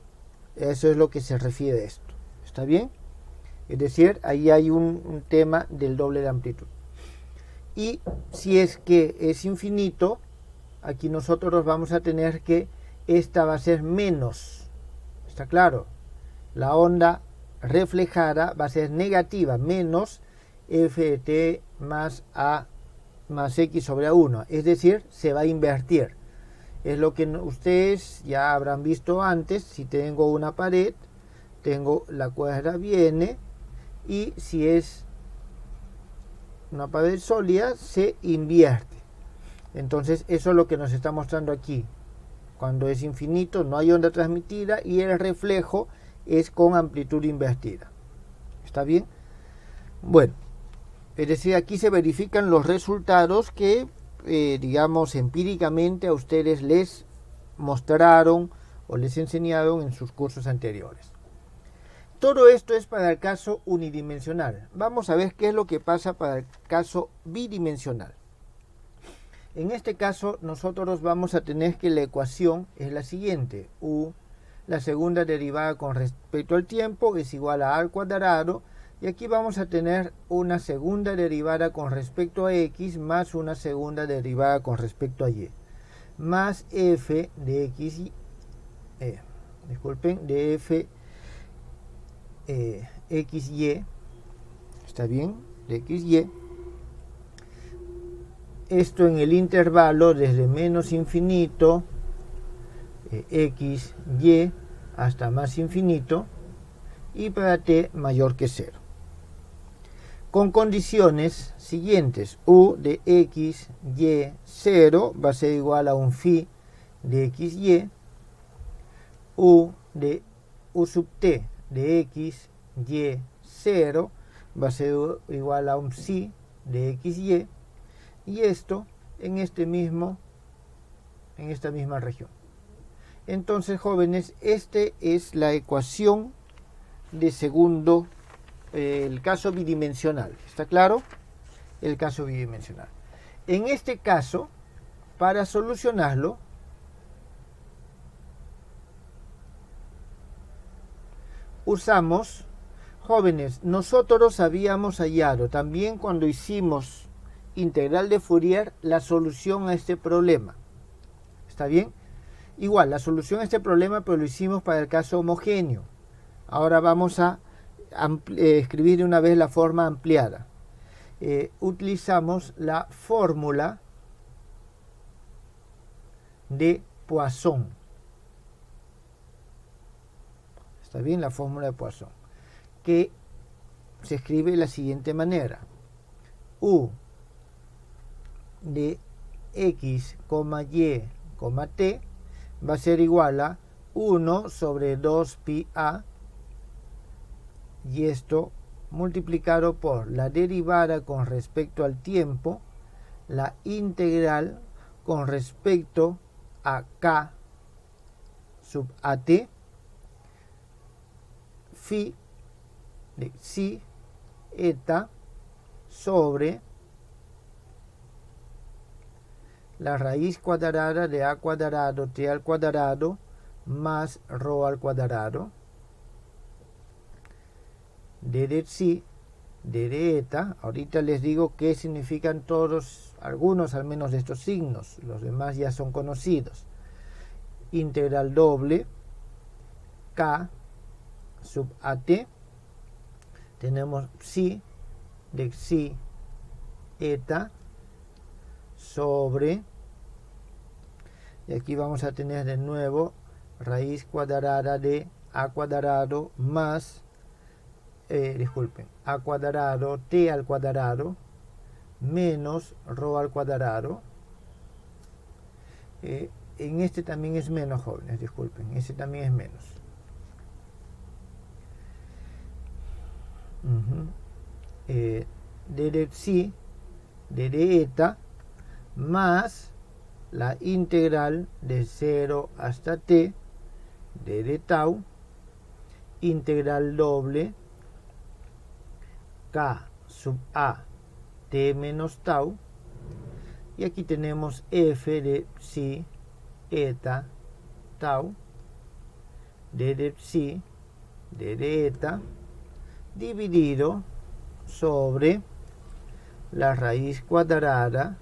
Eso es lo que se refiere a esto. ¿Está bien? Es decir, ahí hay un tema del doble de amplitud. Y si es que es infinito, aquí nosotros vamos a tener que esta va a ser menos. ¿Está claro? La onda reflejada va a ser negativa, menos f de t más a más x sobre a1. Es decir, se va a invertir. Es lo que ustedes ya habrán visto antes. Si tengo una pared, tengo la cuerda viene, y si es una pared sólida, se invierte. Entonces, eso es lo que nos está mostrando aquí. Cuando es infinito, no hay onda transmitida y el reflejo es con amplitud invertida. ¿Está bien? Bueno, es decir, aquí se verifican los resultados que, digamos, empíricamente a ustedes les mostraron o les enseñaron en sus cursos anteriores. Todo esto es para el caso unidimensional. Vamos a ver qué es lo que pasa para el caso bidimensional. En este caso, nosotros vamos a tener que la ecuación es la siguiente. U, la segunda derivada con respecto al tiempo, es igual a a al cuadrado. Y aquí vamos a tener una segunda derivada con respecto a x más una segunda derivada con respecto a y. Más f de x y... de f xy ¿está bien? De xy. Esto en el intervalo desde menos infinito, x, y, hasta más infinito, y para t mayor que 0. Con condiciones siguientes: u de x, y, 0 va a ser igual a un phi de x, y, u de u sub t de x, y, 0 va a ser igual a un psi de x, y esto en esta misma región. Entonces, jóvenes, esta es la ecuación de segundo, el caso bidimensional. ¿Está claro? El caso bidimensional. En este caso, para solucionarlo, usamos, jóvenes, nosotros habíamos hallado también cuando hicimos integral de Fourier la solución a este problema. ¿Está bien? Igual, la solución a este problema, pero lo hicimos para el caso homogéneo. Ahora vamos a escribir de una vez la forma ampliada. Utilizamos la fórmula de Poisson. ¿Está bien? La fórmula de Poisson, que se escribe de la siguiente manera: u de x, y, t va a ser igual a 1 sobre 2 pi a, y esto multiplicado por la derivada con respecto al tiempo, la integral con respecto a k sub at, phi de psi eta sobre la raíz cuadrada de a cuadrado t al cuadrado más rho al cuadrado d de psi d de eta. Ahorita les digo qué significan todos, algunos al menos de estos signos, los demás ya son conocidos. Integral doble k sub at, tenemos psi de psi eta sobre, y aquí vamos a tener de nuevo raíz cuadrada de a cuadrado más, a cuadrado t al cuadrado menos rho al cuadrado. En este también es menos, jóvenes, disculpen, ese también es menos. D de psi, d de eta, más la integral de 0 hasta t, d de tau, integral doble k sub a t menos tau, y aquí tenemos f de psi eta tau, d de psi, d de eta, dividido sobre la raíz cuadrada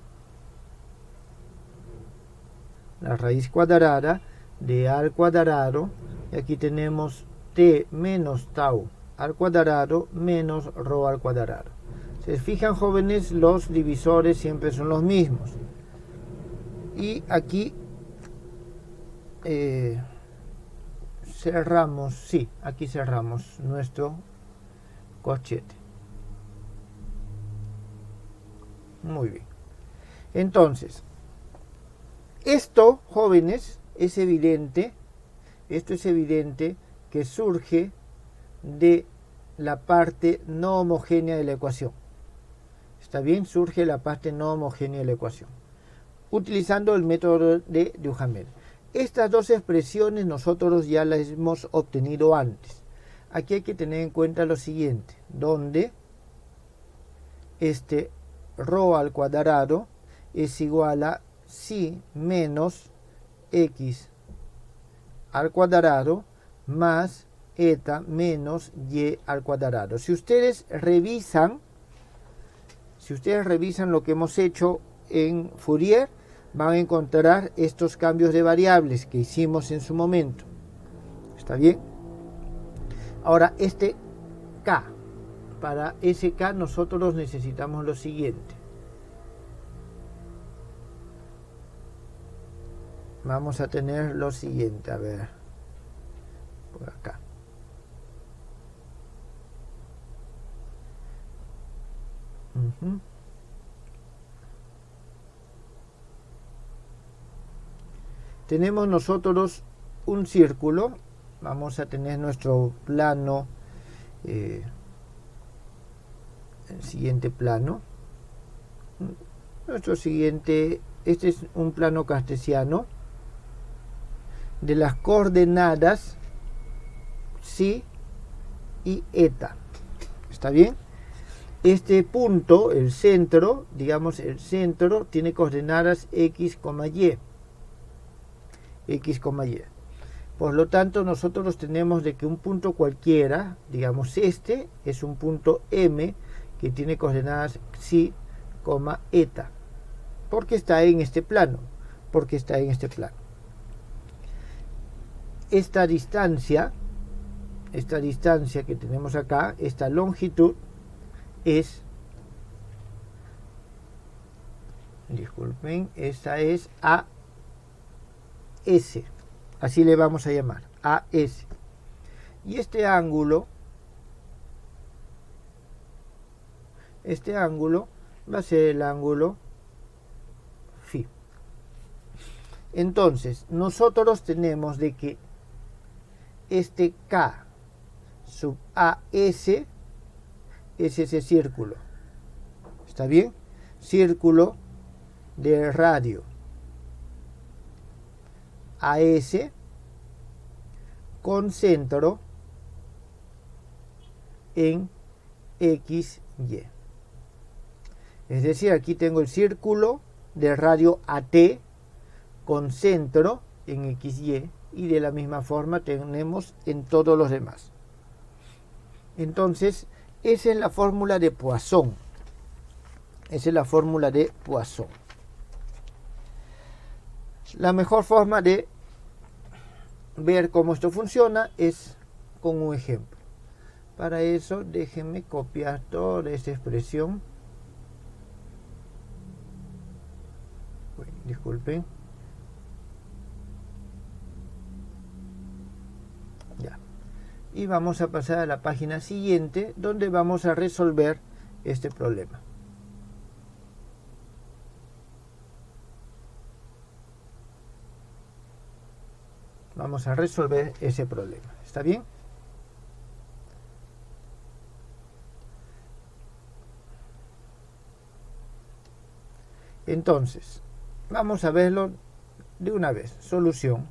de a al cuadrado, y aquí tenemos t menos tau al cuadrado menos rho al cuadrado. Se fijan, jóvenes, los divisores siempre son los mismos. Y aquí cerramos, sí, aquí cerramos nuestro corchete. Muy bien. Entonces, esto, jóvenes, es evidente, que surge de la parte no homogénea de la ecuación. ¿Está bien? Surge la parte no homogénea de la ecuación, utilizando el método de Duhamel. Estas dos expresiones nosotros ya las hemos obtenido antes. Aquí hay que tener en cuenta lo siguiente, donde este rho al cuadrado es igual a psi menos x al cuadrado más eta menos y al cuadrado. Si ustedes revisan lo que hemos hecho en Fourier, van a encontrar estos cambios de variables que hicimos en su momento. ¿Está bien? Ahora, este k, para SK nosotros necesitamos lo siguiente. Vamos a tener lo siguiente, a ver, por acá. Tenemos nosotros un círculo, vamos a tener nuestro plano, el siguiente plano, nuestro siguiente, este es un plano cartesiano de las coordenadas psi y eta. ¿Está bien? Este punto, el centro, digamos el centro, tiene coordenadas x, y. X, y. Por lo tanto, nosotros tenemos de que un punto cualquiera, digamos este, es un punto M que tiene coordenadas psi, eta. Porque está en este plano. Porque está en este plano. Esta distancia que tenemos acá, esta longitud, es, disculpen, esta es AS, así le vamos a llamar, AS. Y este ángulo va a ser el ángulo Φ. Entonces, nosotros tenemos de que este K sub AS es ese círculo. ¿Está bien? Círculo de radio AS con centro en XY. Es decir, aquí tengo el círculo de radio AT con centro en XY, y de la misma forma tenemos en todos los demás. Entonces, esa es la fórmula de Poisson. Esa es la fórmula de Poisson. La mejor forma de ver cómo esto funciona es con un ejemplo. Para eso, déjenme copiar toda esta expresión. Disculpen. Ya. Y vamos a pasar a la página siguiente, donde vamos a resolver este problema. Vamos a resolver ese problema. ¿Está bien? Entonces, vamos a verlo de una vez. Solución.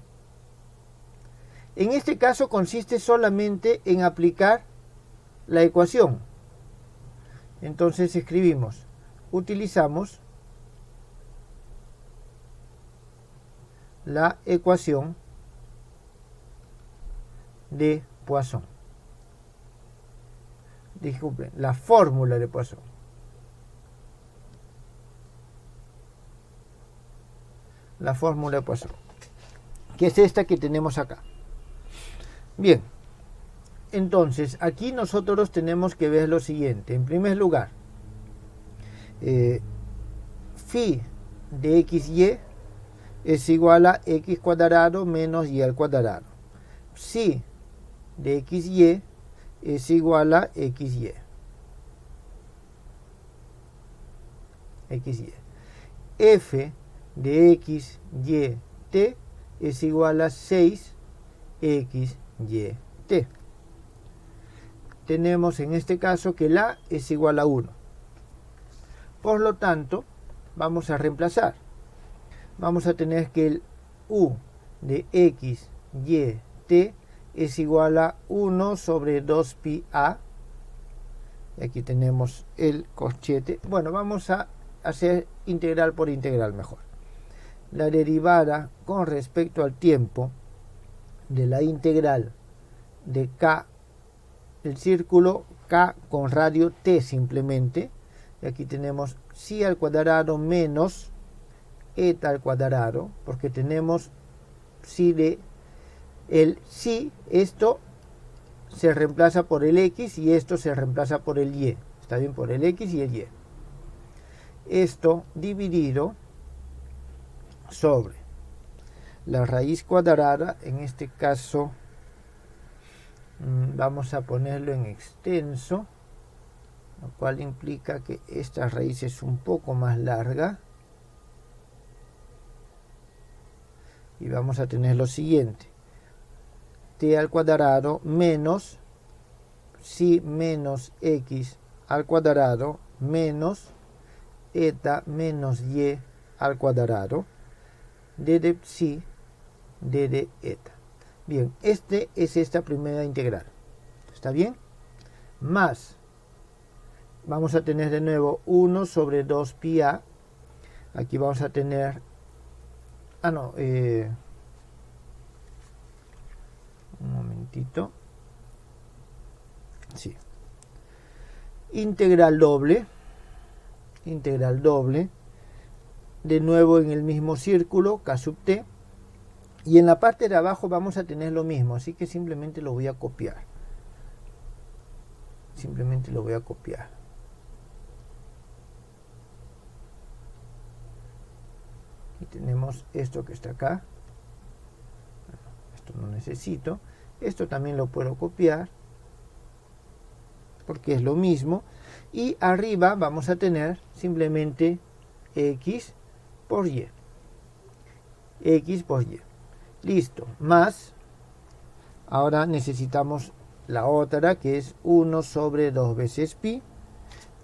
En este caso consiste solamente en aplicar la ecuación. Entonces escribimos, utilizamos la ecuación de Poisson. Disculpen, la fórmula de Poisson. La fórmula de Poisson, que es esta que tenemos acá. Bien, entonces aquí nosotros tenemos que ver lo siguiente. En primer lugar, phi de xy es igual a x cuadrado menos y al cuadrado. Psi de xy es igual a xy. F de x, y, t es igual a 6x, y, t. Tenemos en este caso que la es igual a 1. Por lo tanto, vamos a reemplazar. Vamos a tener que el u de x, y, t es igual a 1 sobre 2pi a. Y aquí tenemos el corchete. Bueno, vamos a hacer integral por integral mejor. La derivada con respecto al tiempo de la integral de k, el círculo k con radio t simplemente, y aquí tenemos psi al cuadrado menos eta al cuadrado, porque tenemos psi de el psi, esto se reemplaza por el x y esto se reemplaza por el y. Está bien, por el x y el y. Esto dividido sobre la raíz cuadrada, en este caso vamos a ponerlo en extenso, lo cual implica que esta raíz es un poco más larga. Y vamos a tener lo siguiente: t al cuadrado menos psi menos x al cuadrado menos eta menos y al cuadrado d psi d eta. Bien, este es esta primera integral. ¿Está bien? Más, vamos a tener de nuevo 1 sobre 2 pi a. Aquí vamos a tener... un momentito. Sí. Integral doble. Integral doble. De nuevo en el mismo círculo, k sub t. Y en la parte de abajo vamos a tener lo mismo, así que simplemente lo voy a copiar. Simplemente lo voy a copiar. Y tenemos esto que está acá. Esto no necesito. Esto también lo puedo copiar, porque es lo mismo. Y arriba vamos a tener simplemente x por y. X por y. Listo. Más, ahora necesitamos la otra, que es 1 sobre 2 veces pi,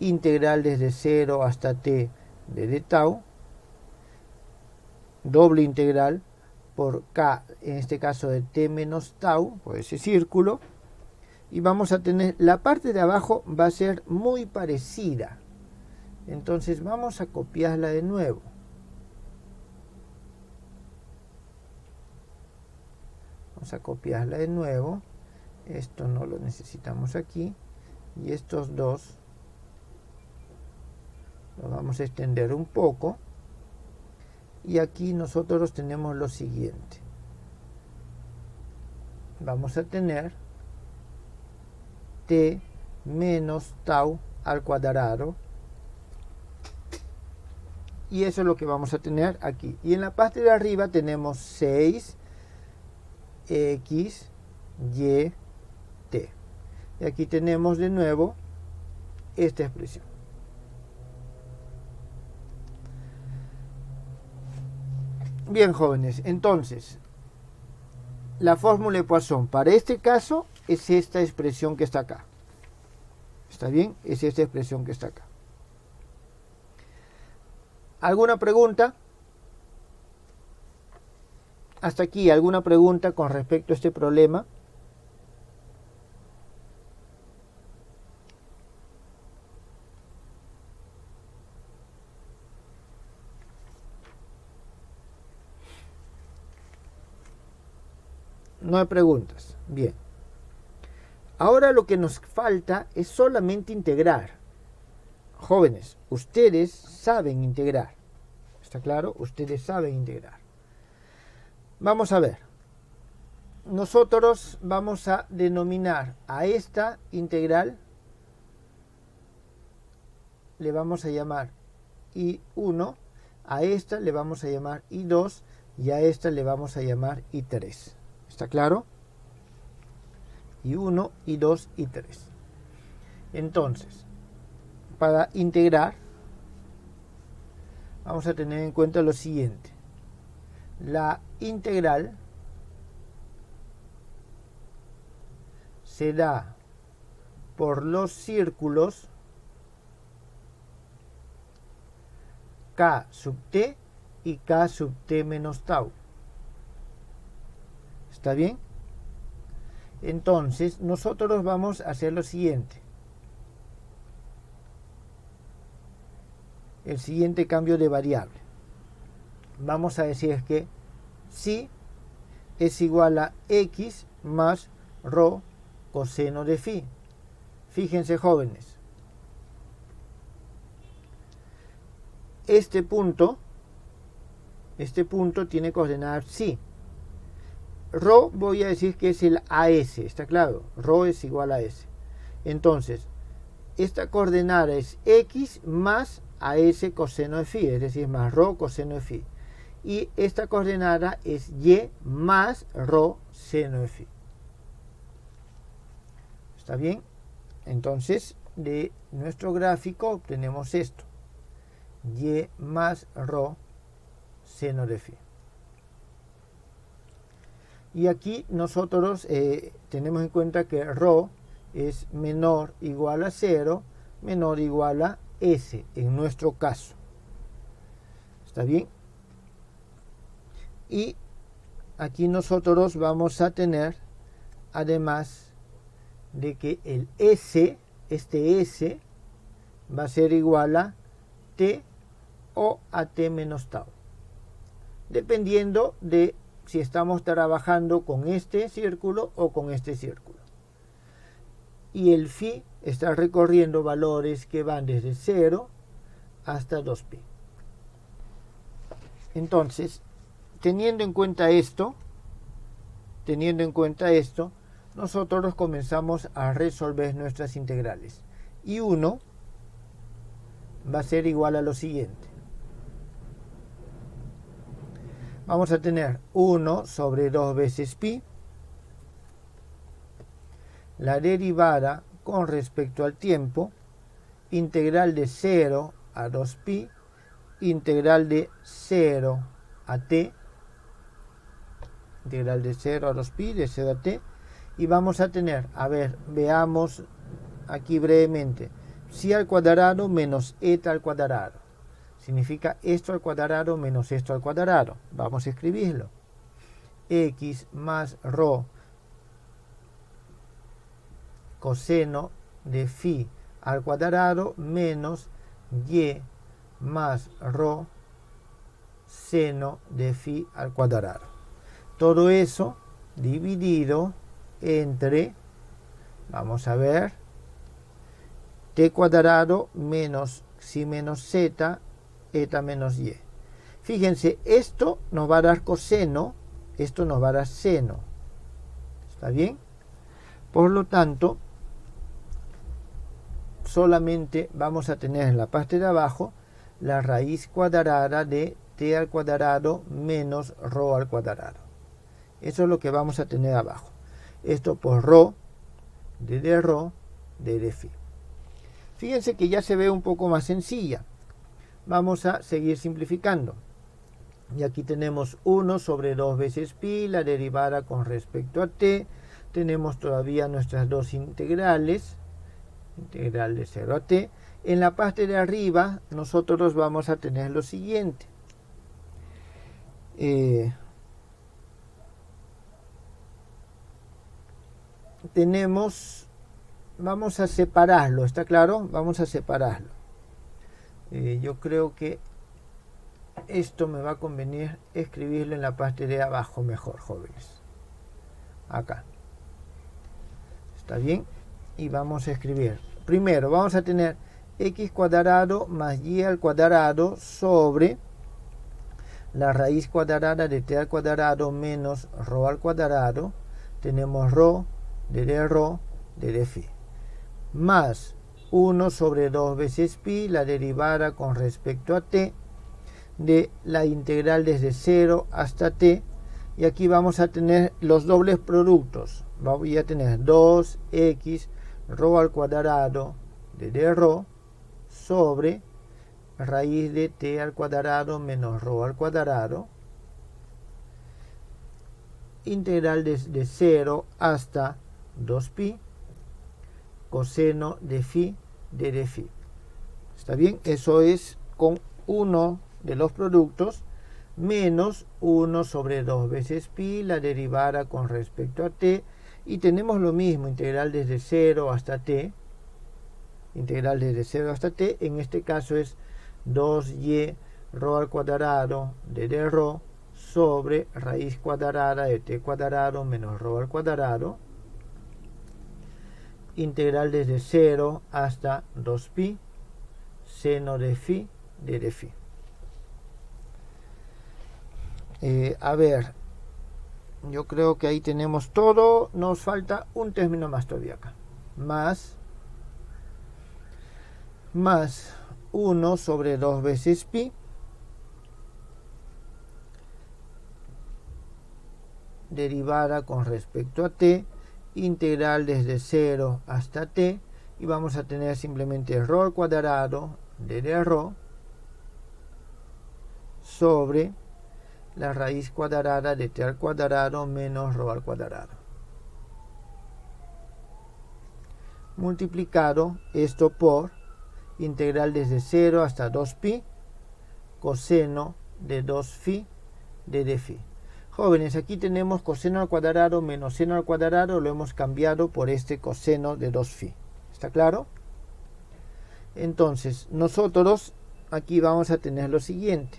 integral desde 0 hasta t de tau, doble integral por k, en este caso de t menos tau, por ese círculo, y vamos a tener, la parte de abajo va a ser muy parecida, entonces vamos a copiarla de nuevo. Vamos a copiarla de nuevo. Esto no lo necesitamos aquí. Y estos dos los vamos a extender un poco. Y aquí nosotros tenemos lo siguiente. Vamos a tener t menos tau al cuadrado. Y eso es lo que vamos a tener aquí. Y en la parte de arriba tenemos 6 x, y, t. Y aquí tenemos de nuevo esta expresión. Bien, jóvenes, entonces la fórmula de Poisson para este caso es esta expresión que está acá. ¿Está bien? Es esta expresión que está acá. ¿Alguna pregunta? Hasta aquí, ¿alguna pregunta con respecto a este problema? No hay preguntas. Bien. Ahora lo que nos falta es solamente integrar. Jóvenes, ustedes saben integrar. ¿Está claro? Ustedes saben integrar. Vamos a ver. Nosotros vamos a denominar a esta integral, le vamos a llamar I1, a esta le vamos a llamar I2 y a esta le vamos a llamar I3. ¿Está claro? I1, I2, I3. Entonces, para integrar, vamos a tener en cuenta lo siguiente. La integral se da por los círculos k sub t y k sub t menos tau. ¿Está bien? Entonces, nosotros vamos a hacer lo siguiente. El siguiente cambio de variable. Vamos a decir que psi es igual a x más rho coseno de phi. Fíjense, jóvenes. Este punto tiene coordenadas psi. rho voy a decir que es el AS, ¿está claro? Rho es igual a S. Entonces, esta coordenada es X más AS coseno de phi, es decir, más rho coseno de phi. Y esta coordenada es Y más rho seno de phi. ¿Está bien? Entonces, de nuestro gráfico obtenemos esto. Y más rho seno de phi. Y aquí nosotros tenemos en cuenta que rho es menor o igual a 0, menor o igual a S, en nuestro caso. ¿Está bien? Y aquí nosotros vamos a tener, además de que el S, este S, va a ser igual a T o a T menos tau, dependiendo de si estamos trabajando con este círculo o con este círculo. Y el phi está recorriendo valores que van desde 0 hasta 2pi. Entonces, teniendo en cuenta esto, nosotros comenzamos a resolver nuestras integrales. Y 1 va a ser igual a lo siguiente. Vamos a tener 1 sobre 2 veces pi. La derivada con respecto al tiempo, integral de 0 a 2pi, integral de 0 a t, integral de 0 a 2pi, de 0 a t, y vamos a tener, a ver, veamos aquí brevemente, psi al cuadrado menos eta al cuadrado. Significa esto al cuadrado menos esto al cuadrado. Vamos a escribirlo. X más rho coseno de phi al cuadrado menos y más rho seno de phi al cuadrado. Todo eso dividido entre, vamos a ver, t cuadrado menos psi menos z, eta menos y. Fíjense, esto nos va a dar coseno, esto nos va a dar seno. ¿Está bien? Por lo tanto, solamente vamos a tener en la parte de abajo la raíz cuadrada de t al cuadrado menos rho al cuadrado. Eso es lo que vamos a tener abajo. Esto por rho, de rho, de phi. Fíjense que ya se ve un poco más sencilla. Vamos a seguir simplificando. Y aquí tenemos 1 sobre 2 veces pi, la derivada con respecto a t. Tenemos todavía nuestras dos integrales. Integral de 0 a t. En la parte de arriba nosotros vamos a tener lo siguiente. Vamos a separarlo, ¿está claro? Vamos a separarlo. Yo creo que esto me va a convenir escribirlo en la parte de abajo mejor, jóvenes. Acá. ¿Está bien? Y vamos a escribir. Primero vamos a tener x cuadrado más y al cuadrado sobre la raíz cuadrada de t al cuadrado menos rho al cuadrado. Tenemos rho, de phi. Más 1 sobre 2 veces pi, la derivada con respecto a t, de la integral desde 0 hasta t. Y aquí vamos a tener los dobles productos. Voy a tener 2x rho al cuadrado de rho sobre raíz de t al cuadrado menos rho al cuadrado, integral desde 0 hasta 2pi, coseno de phi de phi. ¿Está bien? Eso es con uno de los productos menos 1 sobre 2 veces pi, la derivada con respecto a t, y tenemos lo mismo, integral desde 0 hasta t, integral desde 0 hasta t, en este caso es 2y rho al cuadrado de rho sobre raíz cuadrada de t cuadrado menos rho al cuadrado, integral desde 0 hasta 2pi, seno de phi de phi. A ver, Yo creo que ahí tenemos todo. Nos falta un término más todavía acá. Más 1 sobre 2 veces pi derivada con respecto a t, integral desde 0 hasta t, y vamos a tener simplemente ρ al cuadrado de ρ sobre la raíz cuadrada de t al cuadrado menos ρ al cuadrado. Multiplicado esto por integral desde 0 hasta 2pi coseno de 2 phi de d phi. Jóvenes, aquí tenemos coseno al cuadrado menos seno al cuadrado, lo hemos cambiado por este coseno de 2 phi. ¿Está claro? Entonces, nosotros aquí vamos a tener lo siguiente.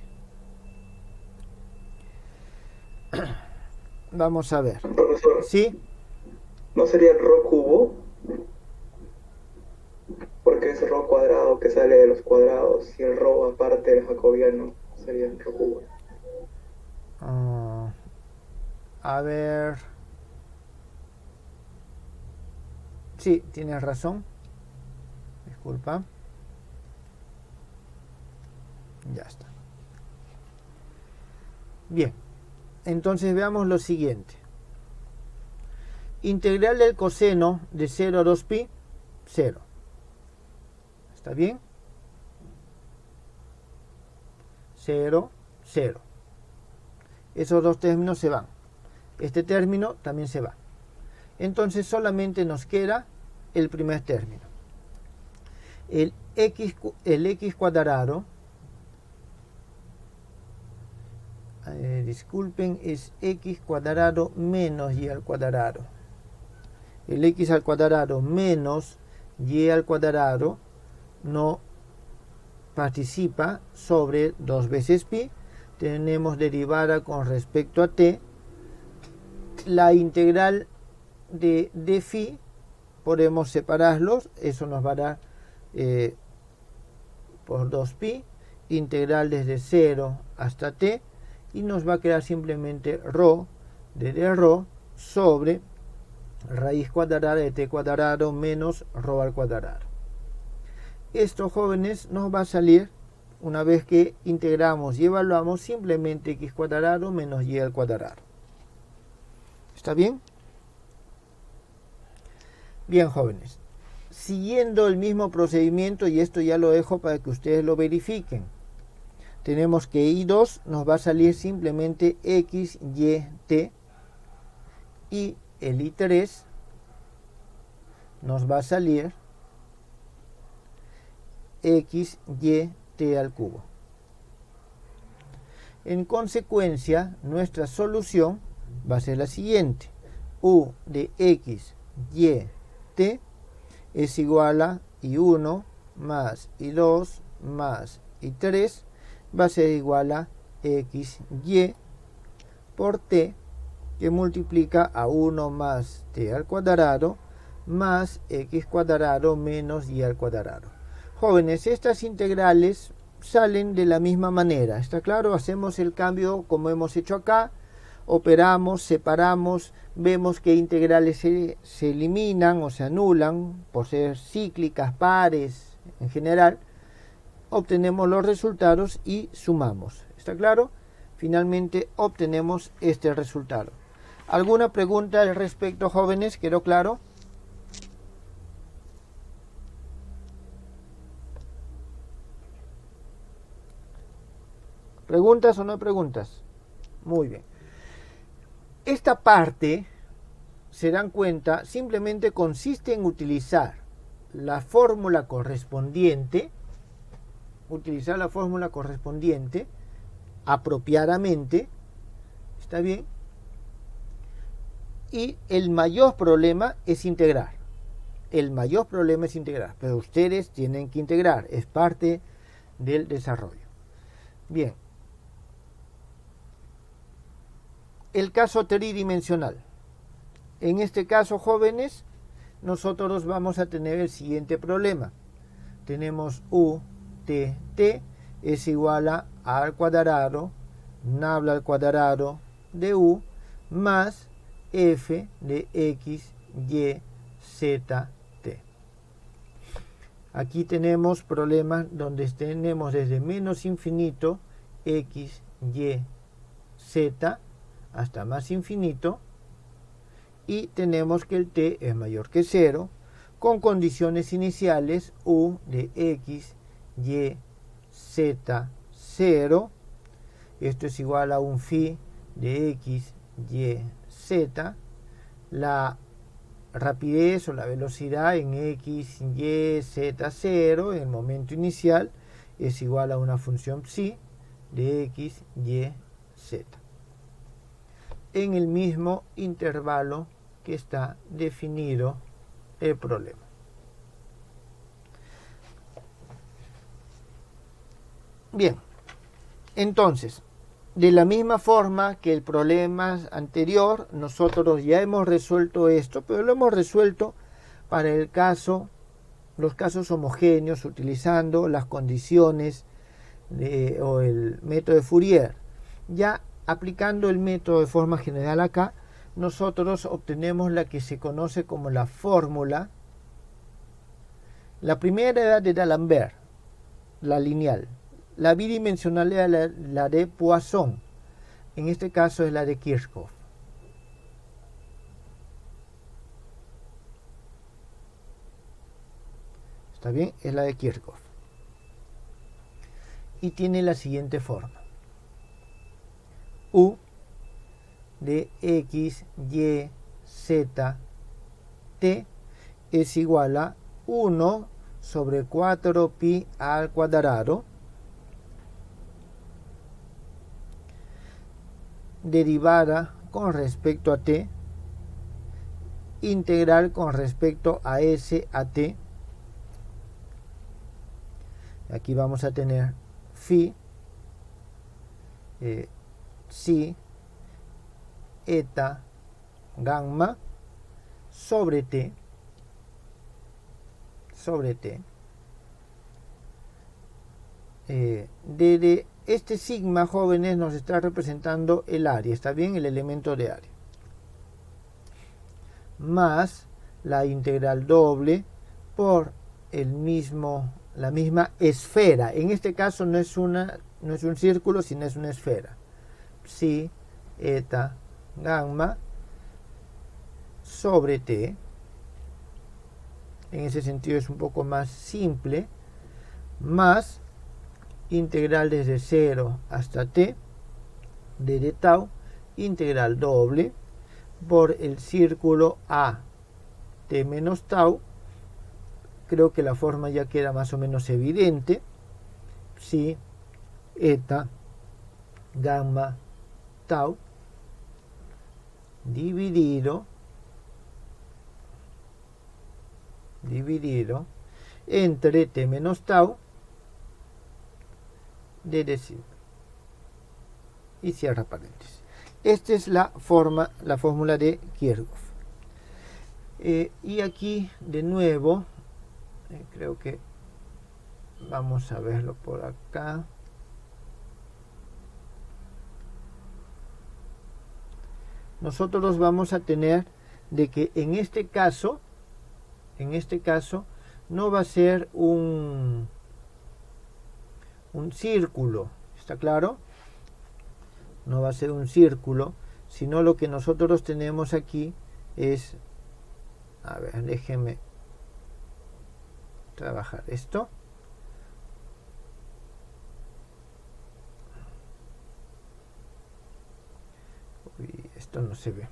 Vamos a ver. Profesor, ¿Sí? ¿no sería ρ cubo? Porque es ρ cuadrado que sale de los cuadrados y el ρ aparte del jacobiano sería ρ cubo. A ver. Sí, tienes razón. Disculpa. Ya está. Bien. Entonces veamos lo siguiente. Integral del coseno de 0 a 2pi, 0. ¿Está bien? 0, 0. Esos dos términos se van. Este término también se va. Entonces solamente nos queda el primer término. El x cuadrado, disculpen, es x cuadrado menos y al cuadrado. El x al cuadrado menos y al cuadrado no participa sobre 2 veces pi. Tenemos derivada con respecto a t. La integral de d phi podemos separarlos. Eso nos va a dar por 2pi. Integral desde 0 hasta t. Y nos va a quedar simplemente ρ de ρ sobre raíz cuadrada de t cuadrado menos ρ al cuadrado. Esto, jóvenes, nos va a salir, una vez que integramos y evaluamos, simplemente x cuadrado menos y al cuadrado. ¿Está bien? Bien, jóvenes. Siguiendo el mismo procedimiento, y esto ya lo dejo para que ustedes lo verifiquen. Tenemos que I2 nos va a salir simplemente x, y, t. Y el I3 nos va a salir x, y, t al cubo. En consecuencia, nuestra solución va a ser la siguiente. U de x, y, t es igual a I1 más I2 más I3 va a ser igual a x, y por t, que multiplica a 1 más t al cuadrado más x cuadrado menos y al cuadrado. Jóvenes, estas integrales salen de la misma manera. ¿Está claro? Hacemos el cambio como hemos hecho acá. Operamos, separamos, vemos que integrales se eliminan o se anulan por ser cíclicas, pares, en general. Obtenemos los resultados y sumamos. ¿Está claro? Finalmente obtenemos este resultado. ¿Alguna pregunta al respecto, jóvenes? ¿Quedó claro? ¿Preguntas o no preguntas? Muy bien. Esta parte, se dan cuenta, simplemente consiste en utilizar la fórmula correspondiente, apropiadamente, ¿está bien? Y el mayor problema es integrar. Pero ustedes tienen que integrar, es parte del desarrollo. Bien. El caso tridimensional. En este caso, jóvenes, nosotros vamos a tener el siguiente problema. Tenemos u, t, t es igual a al cuadrado, nabla al cuadrado de u, más f de x, y, z, t. Aquí tenemos problemas donde tenemos desde menos infinito x, y, z hasta más infinito, y tenemos que el t es mayor que 0, con condiciones iniciales u de x, y, z, 0. Esto es igual a un phi de x, y, z. La rapidez o la velocidad en x, y, z, 0 en el momento inicial es igual a una función psi de x, y, z en el mismo intervalo que está definido el problema. Bien, entonces, de la misma forma que el problema anterior, nosotros ya hemos resuelto esto, pero lo hemos resuelto para los casos homogéneos, utilizando las condiciones o el método de Fourier. Ya aplicando el método de forma general acá, nosotros obtenemos la que se conoce como la fórmula. La primera era de D'Alembert, la lineal. La bidimensional era la de Poisson. En este caso es la de Kirchhoff. ¿Está bien? Es la de Kirchhoff. Y tiene la siguiente forma. U de x, y, z, t es igual a 1 sobre 4 pi al cuadrado derivada con respecto a t, integral con respecto a s a t. Aquí vamos a tener phi, psi, eta, gamma sobre t, de este sigma, jóvenes, nos está representando el área, está bien, el elemento de área, más la integral doble por la misma esfera. En este caso no es un círculo, sino es una esfera. Psi, eta, gamma sobre t. En ese sentido es un poco más simple, más integral desde 0 hasta t de tau, integral doble por el círculo a t menos tau. Creo que la forma ya queda más o menos evidente. Psi, eta, gamma, tau dividido entre t menos tau de decir, y cierra paréntesis. Esta es la fórmula de Kirchhoff. Y aquí de nuevo, creo que vamos a verlo por acá. Nosotros vamos a tener de que en este caso no va a ser un círculo, ¿está claro? No va a ser un círculo, sino lo que nosotros tenemos aquí es, a ver, déjenme trabajar esto. Uy, esto no se ve.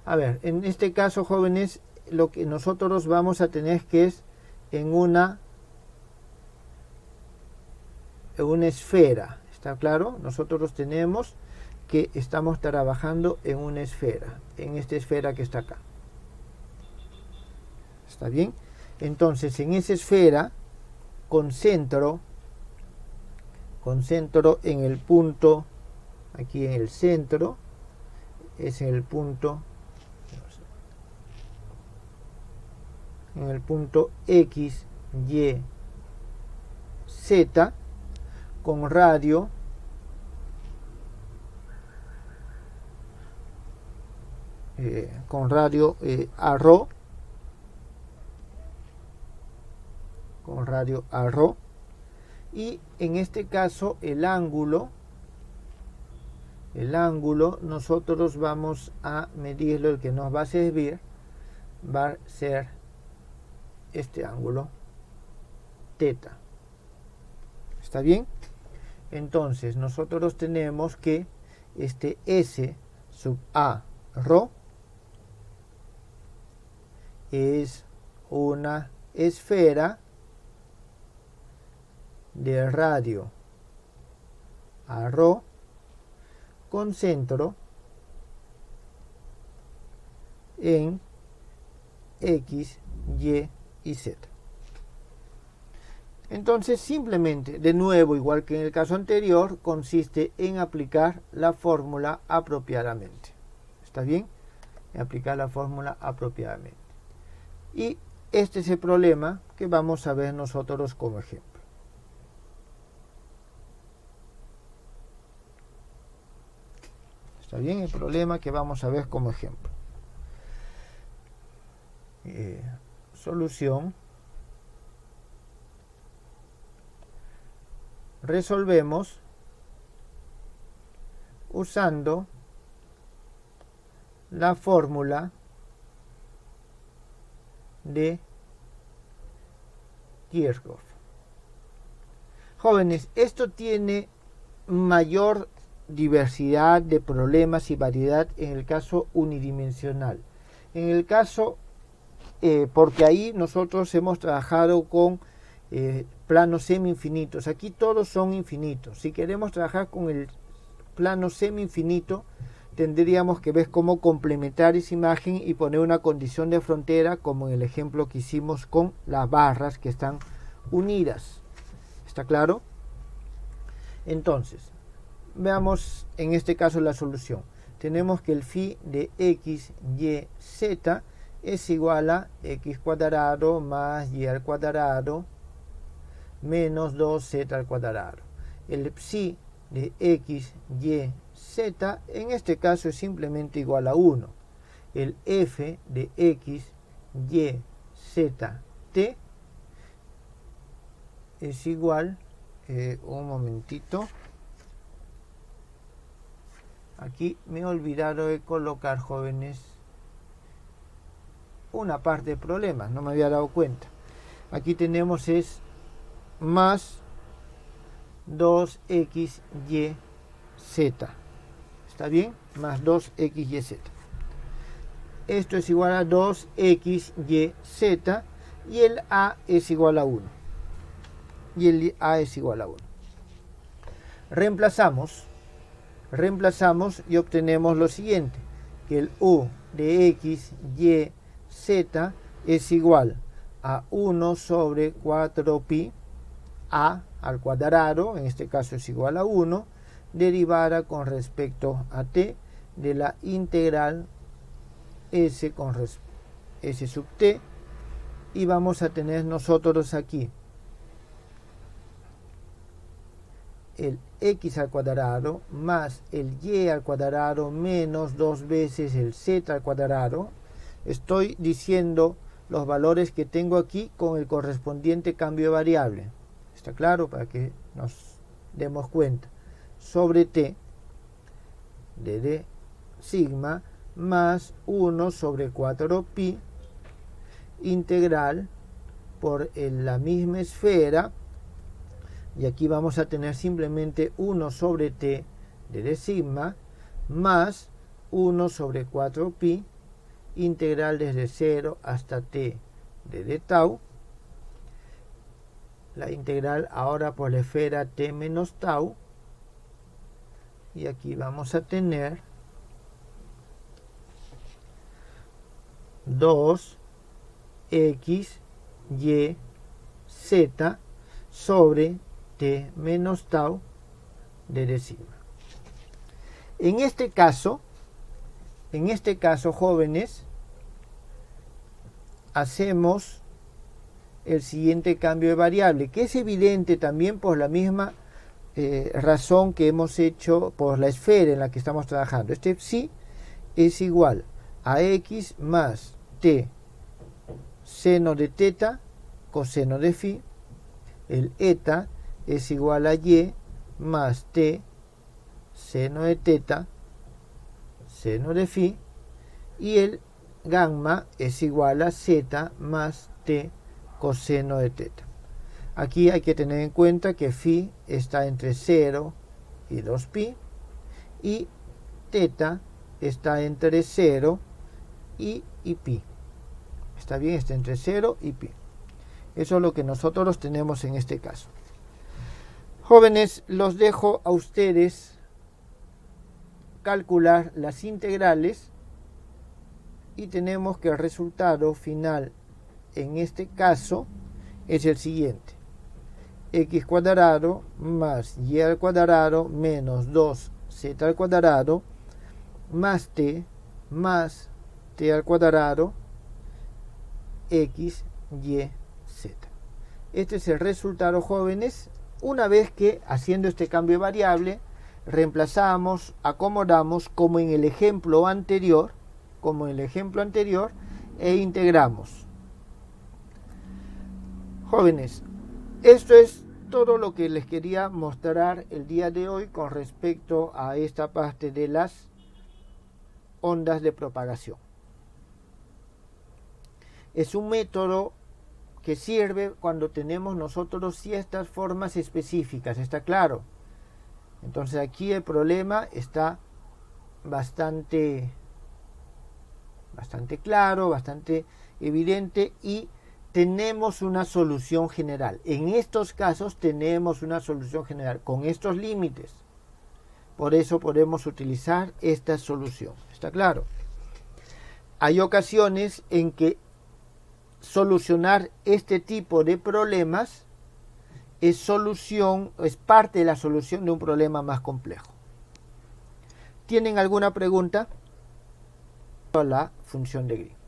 A ver, en este caso, jóvenes, lo que nosotros vamos a tener que es en una esfera, ¿está claro? Nosotros tenemos que estamos trabajando en una esfera, en esta esfera que está acá. ¿Está bien? Entonces, en esa esfera concentro en el punto, aquí en el centro, es el punto en el punto X, Y, Z con radio arrow, y en este caso el ángulo nosotros vamos a medirlo. El que nos va a servir va a ser este ángulo teta. ¿Está bien? Entonces nosotros tenemos que este S sub A rho es una esfera de radio a rho con centro en X, Y y Z. Entonces simplemente, de nuevo, igual que en el caso anterior, consiste en aplicar la fórmula apropiadamente. ¿Está bien? En aplicar la fórmula apropiadamente. Y este es el problema que vamos a ver nosotros como ejemplo. ¿Está bien? El problema que vamos a ver como ejemplo. Solución. Resolvemos usando la fórmula de Kirchhoff. Jóvenes, esto tiene mayor diversidad de problemas y variedad en el caso unidimensional. En el caso, porque ahí nosotros hemos trabajado con planos semi-infinitos. Aquí todos son infinitos. Si queremos trabajar con el plano semi-infinito, tendríamos que ver cómo complementar esa imagen y poner una condición de frontera, como en el ejemplo que hicimos con las barras que están unidas. ¿Está claro? Entonces, veamos en este caso la solución. Tenemos que el phi de x, y, z es igual a x cuadrado más y al cuadrado menos 2z al cuadrado. El psi de x, y, z en este caso es simplemente igual a 1. El f de x, y, z, t es igual, un momentito, aquí me he olvidado de colocar, jóvenes, una parte de problemas, no me había dado cuenta. Aquí tenemos es más 2xyz. ¿Está bien? Más 2xyz. Esto es igual a 2xyz y el a es igual a 1. Y el a es igual a 1. Reemplazamos y obtenemos lo siguiente, que el u de x, y, z es igual a 1 sobre 4pi a al cuadrado, en este caso es igual a 1, derivada con respecto a t de la integral s con s sub t, y vamos a tener nosotros aquí el x al cuadrado más el y al cuadrado menos 2 veces el z al cuadrado. Estoy diciendo los valores que tengo aquí con el correspondiente cambio de variable. ¿Está claro? Para que nos demos cuenta. Sobre t de d sigma más 1 sobre 4pi integral por la misma esfera, y aquí vamos a tener simplemente 1 sobre t de d sigma más 1 sobre 4pi integral desde 0 hasta t de d tau. La integral ahora por la esfera t menos tau, y aquí vamos a tener 2x y z sobre t menos tau de d sigma. En este caso, jóvenes, hacemos el siguiente cambio de variable, que es evidente también por la misma razón que hemos hecho por la esfera en la que estamos trabajando. Este psi es igual a x más t seno de teta coseno de phi. El eta es igual a y más t seno de teta seno de phi. Y el gamma es igual a z más t coseno de teta. Aquí hay que tener en cuenta que phi está entre 0 y 2pi y teta está entre 0 y pi. Está bien, está entre 0 y pi. Eso es lo que nosotros tenemos en este caso. Jóvenes, los dejo a ustedes calcular las integrales y tenemos que el resultado final en este caso es el siguiente: x cuadrado más y al cuadrado menos 2z al cuadrado más t al cuadrado x, y, z. Este es el resultado, jóvenes. Una vez que, haciendo este cambio de variable, reemplazamos, acomodamos como en el ejemplo anterior, e integramos. Jóvenes, esto es todo lo que les quería mostrar el día de hoy con respecto a esta parte de las ondas de propagación. Es un método que sirve cuando tenemos nosotros ciertas formas específicas, ¿está claro? Entonces aquí el problema está bastante claro, bastante evidente, y tenemos una solución general. En estos casos tenemos una solución general con estos límites. Por eso podemos utilizar esta solución. ¿Está claro? Hay ocasiones en que solucionar este tipo de problemas es parte de la solución de un problema más complejo. ¿Tienen alguna pregunta? La función de Green.